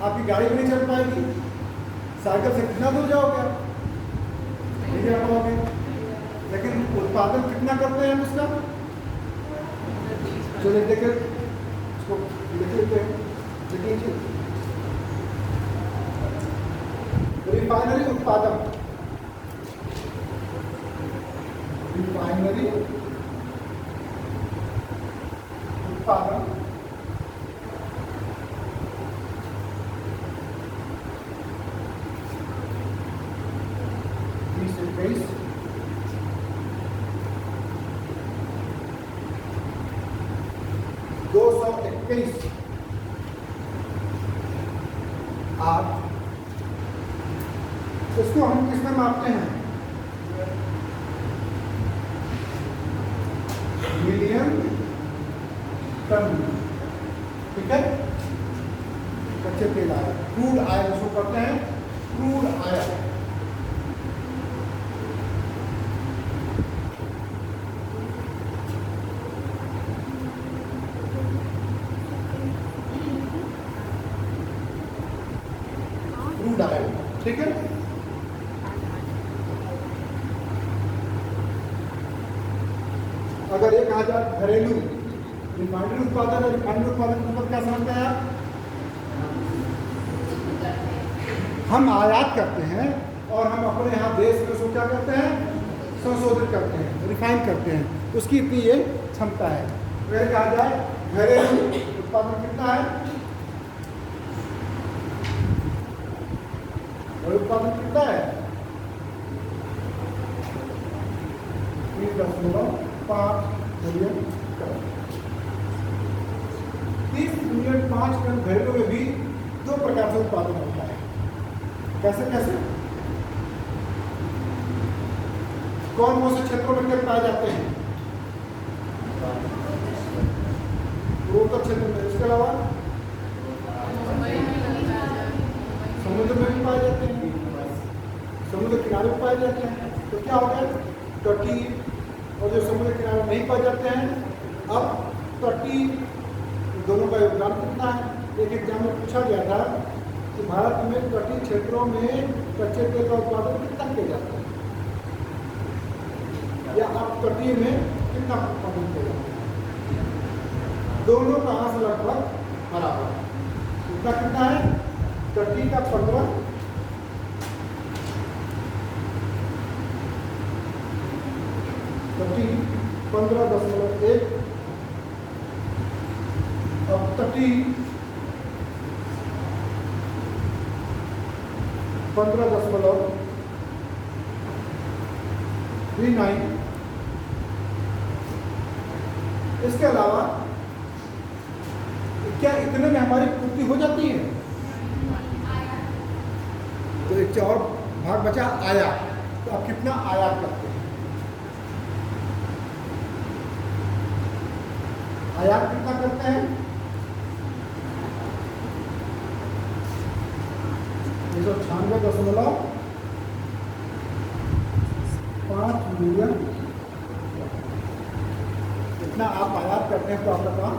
आपकी गाड़ी भी नहीं चल पाएगी। साइकिल से कितना दूर जाओगे, नहीं जा पाओगे। लेकिन उत्पादन कितना करते हैं हम उसका, चलिए देखे इसको लिख लेते हैं। देखिए रिफाइनरी उत्पादन, रिफाइनरी उत्पादन 2021 221 8। इसको हम किसमें मापते हैं, मिलियन टन, ठीक है। कच्चे तेल आयल, क्रूड आयल इसको करते हैं, क्रूड आयल। क्रूड आयल, ठीक है। अगर ये कहा जाए घरेलू रिफाइनरी उत्पादन, रिफाइनरी उत्पादन मतलब क्या समझते हैं आप, हम आयात करते हैं और हम अपने यहाँ देश में उसको क्या करते हैं, संशोधित करते हैं, रिफाइन करते हैं, उसकी इतनी ये क्षमता है। अगर कहा जाए घरेलू उत्पादन कितना है, उत्पादन कितना है 3.5 मिलियन टन। 30.5 टन घरेलू में भी दो प्रकार से उत्पादन होता है। कैसे कैसे, कौन कौन से क्षेत्रों में खेत पाए जाते हैं? पूर्वोत्तर क्षेत्र में। इसके अलावा समुद्र में भी पाए जाते हैं, समुद्र किनारे में पाए जाते हैं। तो क्या हो गया, तटीय और जो समुद्र किनारे नहीं पाए जाते हैं। अब तटीय दोनों का योगदान कितना है? एक एग्जाम में पूछा गया था कि भारत में तटीय क्षेत्रों में कच्चे तेल का उत्पादन कितना किया जाता है, या अब तटीय में कितना उत्पादन किया जाता है? दोनों का अंश लगभग बराबर है। कितना कितना है? तटीय का 15, तटीय 15.1, अब तटीय 15.39। इसके अलावा क्या इतने में हमारी पूर्ति हो जाती है? तो एक और भाग बचा आयात। तो आप कितना आयात करते हैं? आयात कितना करते हैं? 196.5 मिलियन इतना आप आयात करते हैं तो आपका काम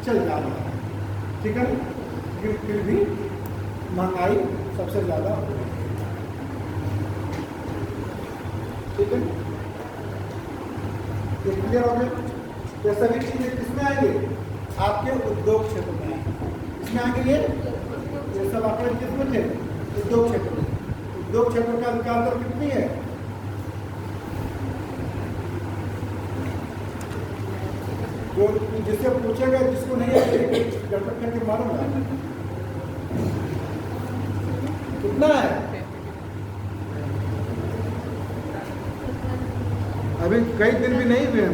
चल जा रहा है, ठीक है। लेकिन फिर भी महंगाई सबसे ज़्यादा हो रही है, ठीक है। ये क्लियर हो गया? ये सभी चीज़ें किसमें आएंगे? आपके उद्योग क्षेत्र में आएंगे। इसमें आएंगे ये सब आपके किसमें थे? उद्योग क्षेत्र में। उद्योग क्षेत्र का विकास दर कितनी है? जो जिससे पूछेगा, जिसको नहीं है जब तक करके मारूंगा कितना है। अभी कई दिन भी नहीं हुए।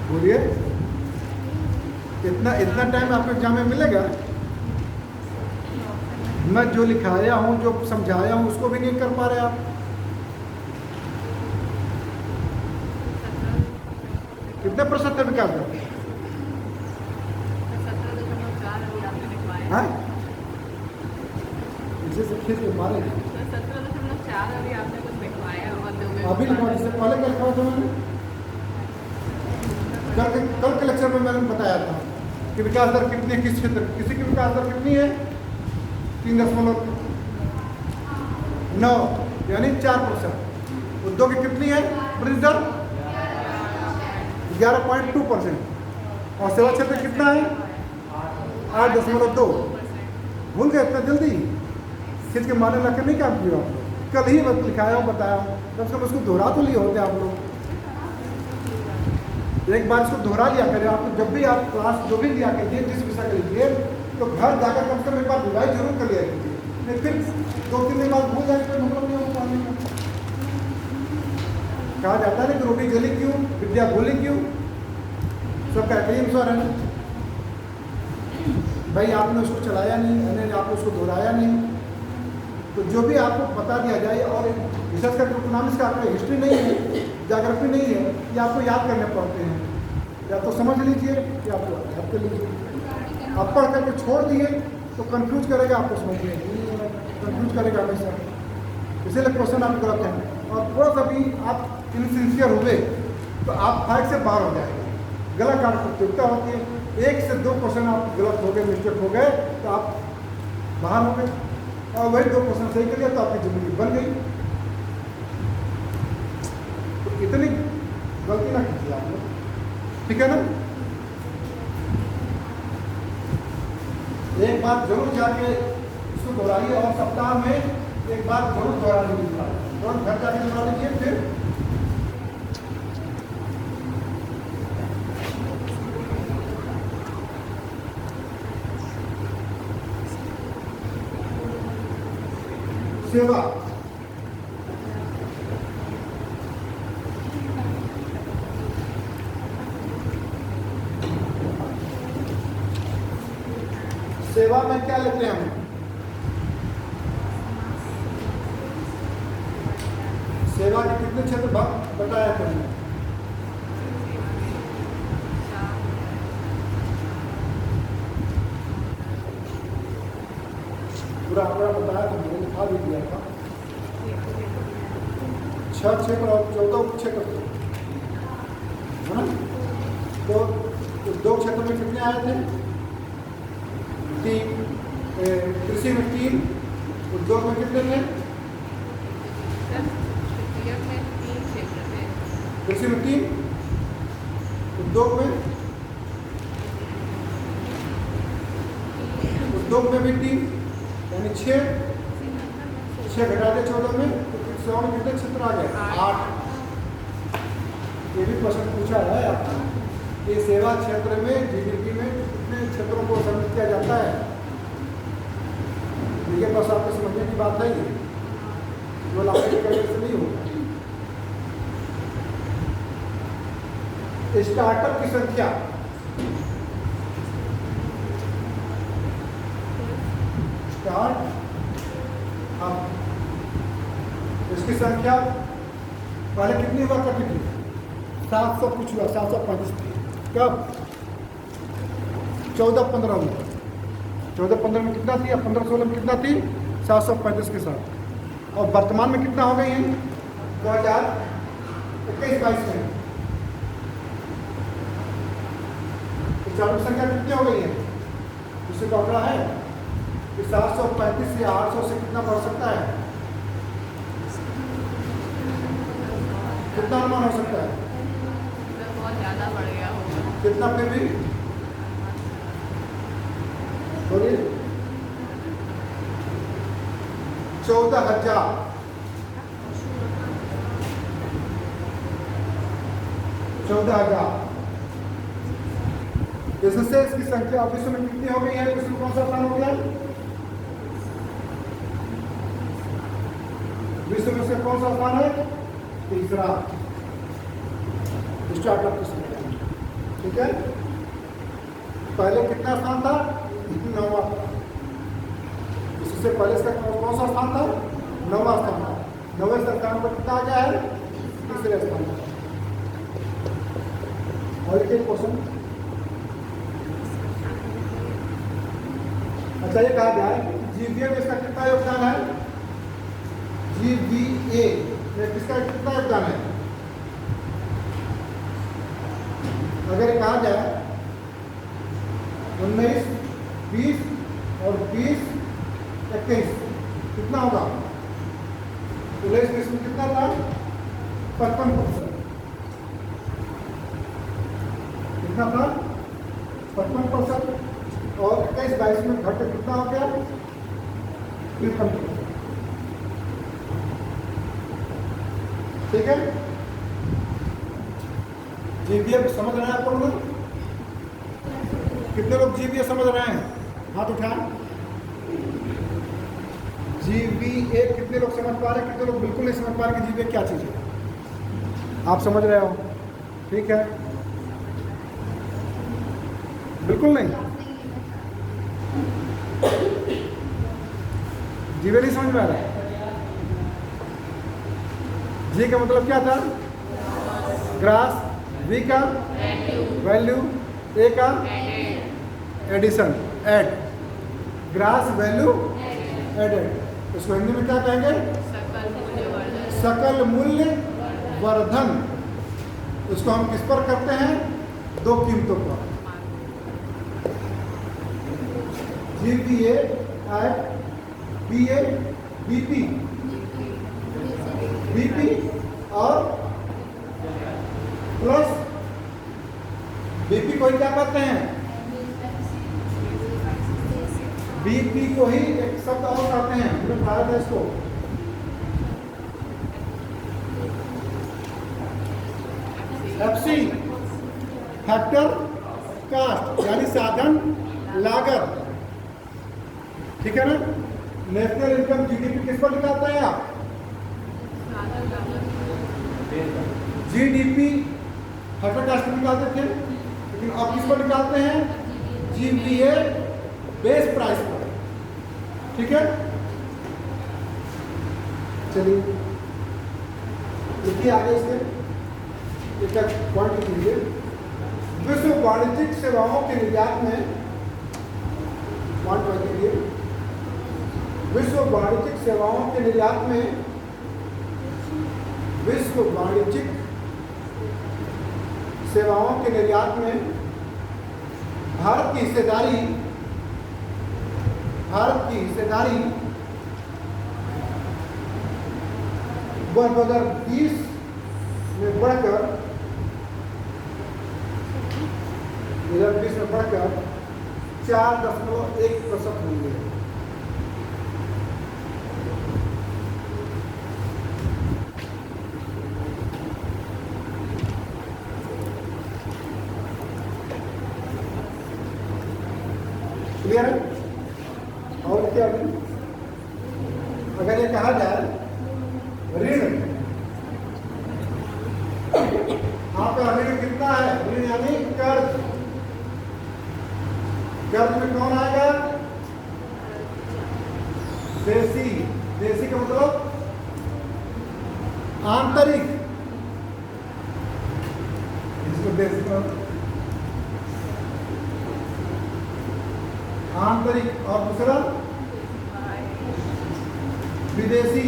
बोलिए, इतना टाइम आपको एग्जाम में मिलेगा? मैं जो लिखाया हूँ, जो समझाया हूँ, उसको भी नहीं कर पा रहे आप। कितने प्रतिशत विकास दर? 17.4 इसे सब खेत में मारे 17.4 अभी आपने कुछ लिखवाया और अभी लिखवा, इससे पहले क्या लिखवा था मैंने? कल के लेक्चर में मैंने बताया था कि विकास दर कितनी है, किस क्षेत्र, किसी की विकास दर कितनी है? 3.9 यानी 4%। उद्योग की कितनी है वृद्धि दर? 11.2%। और सेवा क्षेत्र कितना है? 8.2। भूल गए इतना जल्दी? खींच के मारने लग नहीं काम किया आप लोग। कल ही लिखाया हूँ, बताया हूँ, कम से कम उसको दोहरा तो लिए होते आप लोग। एक बार इसको दोहरा लिया करें। आप जब भी आप क्लास जो भी लिया कीजिए, जिस विषय का लीजिए, तो घर जाकर कम से कम एक बार रिवाइज जरूर कर लिया कीजिए। नहीं फिर 2-3 दिन बाद भूल जाए तो मतलब नहीं हो पाने का। कहा जाता है ना कि रोटी जली क्यों, विद्या भूली क्यों? सब कहते हैं अनुसार है ना भाई, आपने उसको चलाया नहीं, आपने उसको दोहराया नहीं। तो जो भी आपको बता दिया जाए, और विशेष करके इकोनॉमिक्स का आपका हिस्ट्री नहीं है, ज्योग्राफी नहीं है, ये आपको याद करने पड़ते हैं। या तो समझ लीजिए या आपको याद कर लीजिए। आप पढ़ करके छोड़ दिए तो कंफ्यूज करेगा, आपको समझ में कंफ्यूज करेगा हमेशा। इसीलिए क्वेश्चन आप गलत हैं। और थोड़ा सा भी आप इनसिंसियर हुए तो आप फाइट से बाहर हो जाएंगे। गलत कार्य प्रतियोगिता होती है, 1 से 2 क्वेश्चन आप गलत हो गए, मिस्टेक हो गए तो आप बाहर हो गए। और वही 2 क्वेश्चन सही कर लिया तो आपकी जिंदगी बन गई। तो इतनी गलती ना कीजिए आप लोग, ठीक है ना। एक बात जरूर जाके इसको दोहराइए, और सप्ताह में एक बार जरूर दोहरा लीजिए, और घर जाके दोहरा लीजिए। फिर सेवा, सेवा में क्या लेते हैं हम? सेवा के कितने क्षेत्र बताया तुमने? पूरा आंकड़ा बताया तो मैंने लिखा भी दिया था। 6 क्षेत्र और 14 उपक्षेत्र थे, है ना? तो उस 2 क्षेत्र में कितने आए थे? 3। कृषि में 3, उद्योग में कितने थे? कृषि में 3, उद्योग में भी 3, यानी 6 घटा दे 14 में, तो फिर 100 में कितने क्षेत्र आ गए? 8। ये भी प्रश्न पूछा है आपको, ये सेवा क्षेत्र में जीडीपी में कितने क्षेत्रों को सम्मिलित किया जाता है? ये बस आपको समझने की बात है, ये केवल आपके करियर से नहीं होगा। स्टार्टअप की संख्या इसकी संख्या पहले कितनी हुआ करती थी? 700 कुछ हुआ, 735 थी। कब? 14-15 में। 14-15 में कितना थी? 15-16 में कितना थी? 735 के साथ। और वर्तमान में कितना हो गई है? 2021-22 में स्टार्टअप संख्या कितनी हो गई है? उससे बढ़ रहा है कि 735 से 800 से कितना बढ़ सकता है? कितना अनुमान हो सकता है? बहुत ज़्यादा बढ़ गया होगा। कितना? फिर भी बोलिए। 14,000। 14,000। इससे इसकी संख्या विश्व में कितनी हो गई है? विश्व में कौन सा स्थान हो गया? विश्व में से कौन सा स्थान है? तीसरा स्टार्टअप की संख्या। ठीक है, पहले कितना स्थान था? 9वां। इससे पहले इसका कौन सा स्थान था? 9वां स्थान था। 9वें स्थान पर कितना आ गया है? तीसरे स्थान पर। और एक क्वेश्चन, अच्छा ये कहा गया है जीबीए में इसका कितना योगदान है? जीबीए में किसका कितना योगदान है? अगर कहा जाए 19, 20 और 20, 21 कितना होगा? 19-20 में कितना था? 55%। कितना था? 55%। और 21-22 में घट कितना हो गया? 53%। ठीक है, जीबीए समझ रहे हैं आप लोग? कितने लोग जीबीए समझ रहे हैं? हाथ उठाएं। जीबीए कितने लोग समझ पा रहे हैं? कितने लोग बिल्कुल नहीं समझ पा रहे कि जीबीए क्या चीज़ है? आप समझ रहे हो? ठीक है, बिल्कुल नहीं, जीबीए नहीं समझ में आ रहा है। जी का मतलब क्या था? ग्रास, वी का वैल्यू, ए का addition, add. Gross value added, इसको हिंदी में क्या कहेंगे? सकल मूल्य वर्धन। इसको हम किस पर करते हैं? 2 कीमतों पर, GBA at BA BP, BP और प्लस बीपी को ही क्या कहते हैं? बीपी को ही एक शब्द और कहते हैं, हमने पढ़ा था इसको, एफसी, फैक्टर कास्ट, यानी साधन लागत। ठीक है ना? नेशनल इनकम जीडीपी किस पर निकालते हैं आप? जीडीपी फैक्टर कास्ट निकालते थे, लेकिन अब किस पर निकालते हैं? जीबीए बेस प्राइस पर। ठीक है, चलिए देखिए आगे इसके एक पॉइंट लीजिए। विश्व वाणिज्यिक सेवाओं के निर्यात में पॉइंट लीजिए। विश्व वाणिज्यिक सेवाओं के निर्यात में विश्व वाणिज्यिक सेवाओं के निर्यात में भारत की हिस्सेदारी 2020 में बढ़कर 4.1% हुई है। क्लियर है? और क्या है? अगर ये कहा जाए ऋण, आपका ऋण कितना है? ऋण यानी कर्ज। कर्ज में कौन आएगा? देशी। देशी का मतलब आंतरिक। इसको देशी आंतरिक, और दूसरा विदेशी।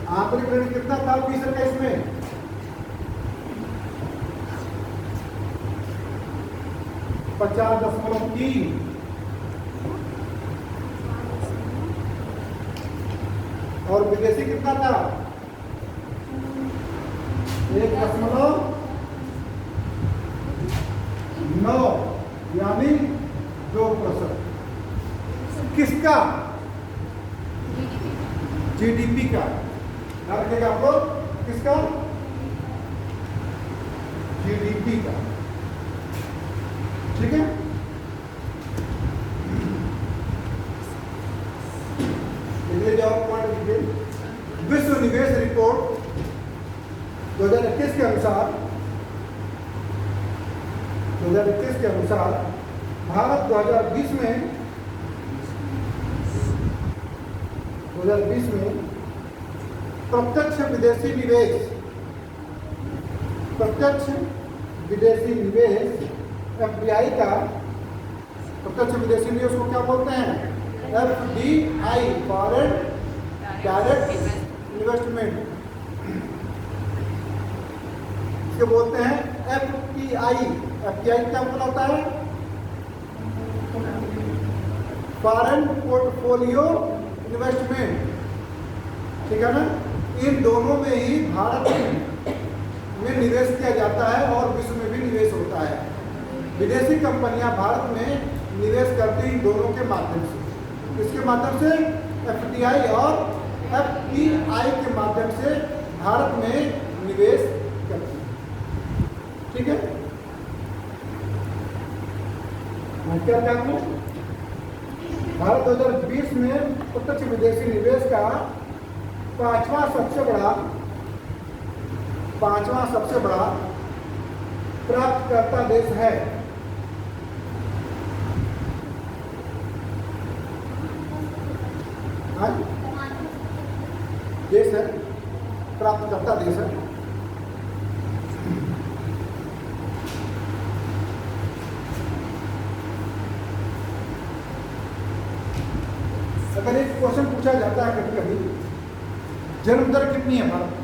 आंतरिक ऋण कितना था 2021 में? 50.3। और विदेशी कितना था? 1.9 यानी 2%। किसका? जीडीपी का। याद रखिएगा आप लोग, किसका? जीडीपी का। ठीक है? ये जो पॉइंट लिखिए, विश्व निवेश रिपोर्ट 2021 के अनुसार भारत 2020 में प्रत्यक्ष विदेशी निवेश FDI का, प्रत्यक्ष विदेशी निवेश को क्या बोलते हैं? FDI, foreign direct investment. इसके बोलते हैं FPI। FPI क्या मतलब होता है? Foreign portfolio investment. ठीक है ना? इन दोनों में ही भारत में निवेश किया जाता है और विश्व में भी निवेश होता है। विदेशी कंपनियां भारत में निवेश करती हैं इन दोनों के माध्यम से। इसके माध्यम से FDI और FPI के माध्यम से भारत में निवेश करती है। ठीक है? क्या कहूँ, भारत 2020 में प्रत्यक्ष विदेशी निवेश का पांचवा सबसे बड़ा प्राप्तकर्ता देश है। देश है, प्राप्तकर्ता देश है। अगर एक क्वेश्चन पूछा जाता है कभी कभी, जन्म दर कितनी है भारत में?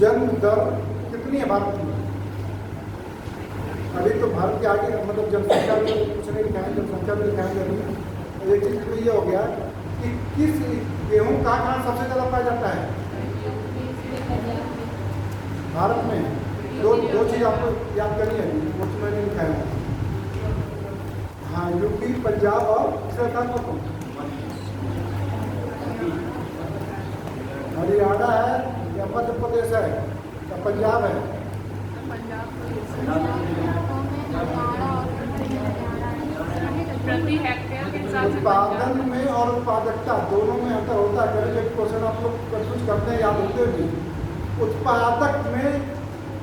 जन्म दर कितनी है भारत में? अभी तो भारत के आगे मतलब जनसंख्या में कुछ नहीं लिखाएंगे, जनसंख्या में लिखाएंगे नहीं। एक चीज तो ये हो गया कि किस गेहूं कहाँ सबसे ज्यादा पाया जाता है भारत में? दो चीज आपको याद करनी है, वो मैंने लिखाया है। हाँ, यूपी, पंजाब और सरकार को हरियाणा है या मध्य प्रदेश है या पंजाब है? प्रति हेक्टेयर के हिसाब से उत्पादन में और उत्पादकता दोनों में अंतर होता है। कभी कभी क्वेश्चन आप लोग कंफ्यूज करते हैं, याद होते हुए उत्पादक में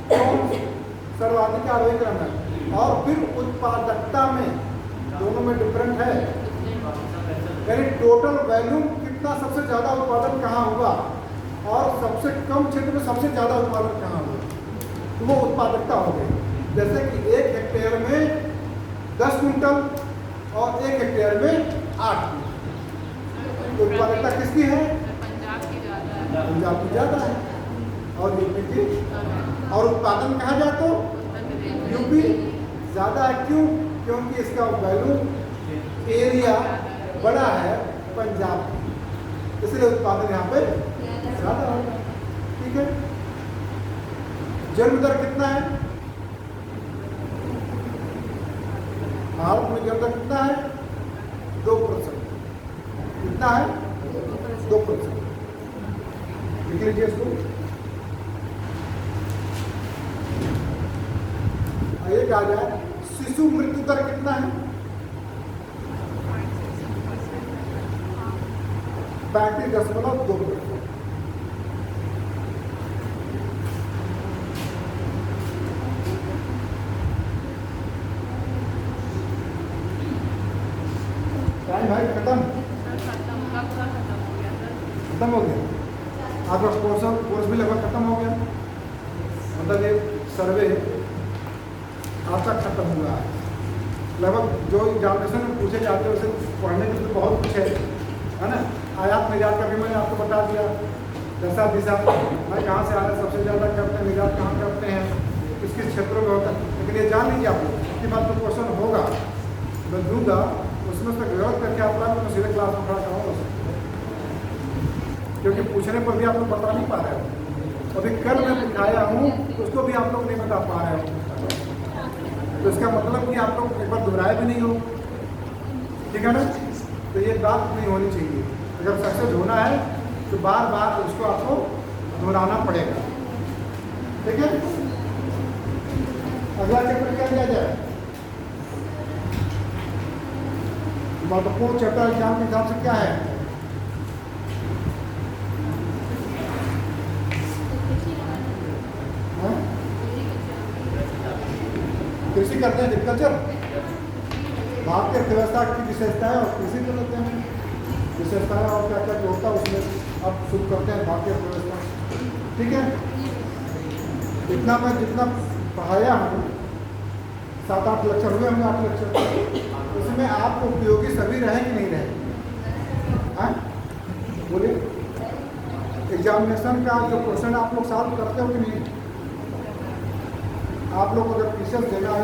कौन सर्वाधिक आरोही क्रम है, और फिर उत्पादकता में दोनों में डिफरेंट है। यानी टोटल वैल्यूम कितना सबसे ज़्यादा उत्पादन कहाँ हुआ और सबसे कम क्षेत्र में सबसे ज़्यादा उत्पादन कहाँ हुआ, तो वो उत्पादकता हो गई। जैसे कि 1 हेक्टेयर में 10 कुंटल और 1 हेक्टेयर में 8 कुंटल। उत्पादकता किसकी है? पंजाब की ज़्यादा है। पंजाब की ज़्यादा है और यूपी की। और उत्पादन कहाँ जाए तो यूपी ज़्यादा है। क्यों? क्योंकि इसका वैल्यूम एरिया बड़ा है पंजाब की, इसलिए उत्पादन यहाँ पे ज़्यादा होगा। ठीक है। जन्म दर कितना है भारत में? जन्म दर कितना है? 2%। कितना है? 2%। लिख लीजिए इसको। एक आ जाए शिशु मृत्यु दर कितना है? 35.2%। टाइम भाई खत्म खत्म हो गया। आपका कोर्स भी लगभग खत्म हो गया। मतलब ये सर्वे आपका खत्म हुआ है। लगभग जो एग्जामिनेशन में पूछे जाते हैं उसे पढ़ने के लिए तो बहुत कुछ है ना। आयात निर्यात का भी मैंने आपको बता दिया। दशा दिशा मैं कहाँ से आयात सबसे ज़्यादा करते हैं, निर्यात कहाँ करते हैं, किस किस क्षेत्रों में होता है। लेकिन ये जान लीजिए आप लोग उसके बाद तो क्वेश्चन होगा मैं दूंगा, उसमें से गलत करके आप लोग तो सीधे क्लास में खड़ा कराऊंगा, क्योंकि पूछने पर भी आप लोग बता नहीं पा रहे हो। अभी कल मैं दिखाया हूँ उसको भी आप लोग नहीं बता पा रहे हो, तो इसका मतलब कि आप लोग एक बार दोहराए भी नहीं हो। ठीक है ना। तो ये बात नहीं होनी चाहिए। अगर सक्सेस होना है तो बार बार उसको आपको दोहराना पड़ेगा। ठीक है। अगला चैप्टर क्या लिया जाए? महत्वपूर्ण चैप्टर एग्जाम के हिसाब से क्या है? कृषि करते हैं, एग्रीकल्चर। भारतीय अर्थव्यवस्था की विशेषताएं और कृषि कर लेते हैं। विशेषताएं और क्या क्या जो होता है उसमें अब शुरू करते हैं भारतीय अर्थव्यवस्था। ठीक है। इतना मैं जितना पढ़ाया हूँ 7-8 लेक्चर हुए होंगे, 8 लेक्चर, उसमें आपको उपयोगी सभी रहे कि नहीं रहे? हाँ बोलिए। एग्जामिनेशन का जो क्वेश्चन आप लोग सॉल्व करते हो कि नहीं? आप लोग अगर पीसीएस देना है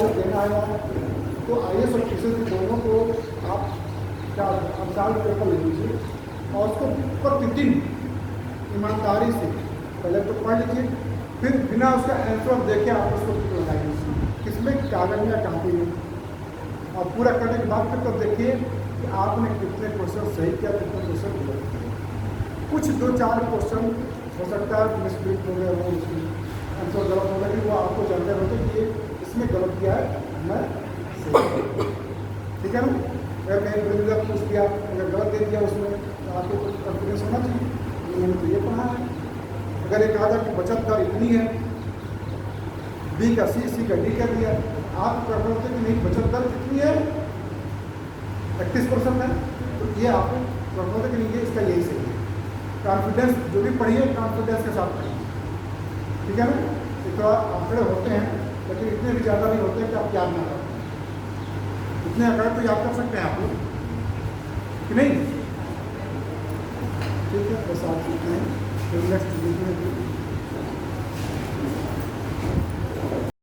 तो आईएएस और पीसीएस दोनों को आप क्या सॉल्व पेपर ले लीजिए और उसको प्रतिदिन ईमानदारी से पहले तो पढ़ लीजिए, फिर बिना उसका आंसर देखे आप उसको लगाइए किसमें, कागज में, कॉपी में, और पूरा करने के बाद फिर तो देखिए कि आपने कितने क्वेश्चन सही किया, कितने क्वेश्चन गलत किया। कुछ 2-4 क्वेश्चन हो सकता है मिसप्रिंट हो गया, वो उसमें आंसर गलत होगा कि वो आपको जानते होते कि ये इसमें गलत किया है, मैं सही। ठीक है ना। अगर कहीं बिल्कुल पूछ दिया, अगर गलत दे दिया उसमें तो आपको कॉन्फिडेंस होना चाहिए मैंने तो ये पढ़ा है। अगर एक कहा जाए कि बचत दर इतनी है, बी का सी का डी कर दिया, आप कर रहे होते कि नहीं बचत दर कितनी है 31% है, तो ये आपको कर रहे होते कि नहीं ये इसका यही सही है। कॉन्फिडेंस जो भी पढ़िए कॉन्फिडेंस के साथ पढ़िए। ठीक है ना। एक तो आंकड़े होते हैं लेकिन इतने भी ज़्यादा नहीं होते कि आप याद ना करें। इतने आंकड़े तो याद कर सकते हैं आप लोग कि नहीं? ठीक है, बस आप सीखते हैं। फिर नेक्स्ट वीडियो में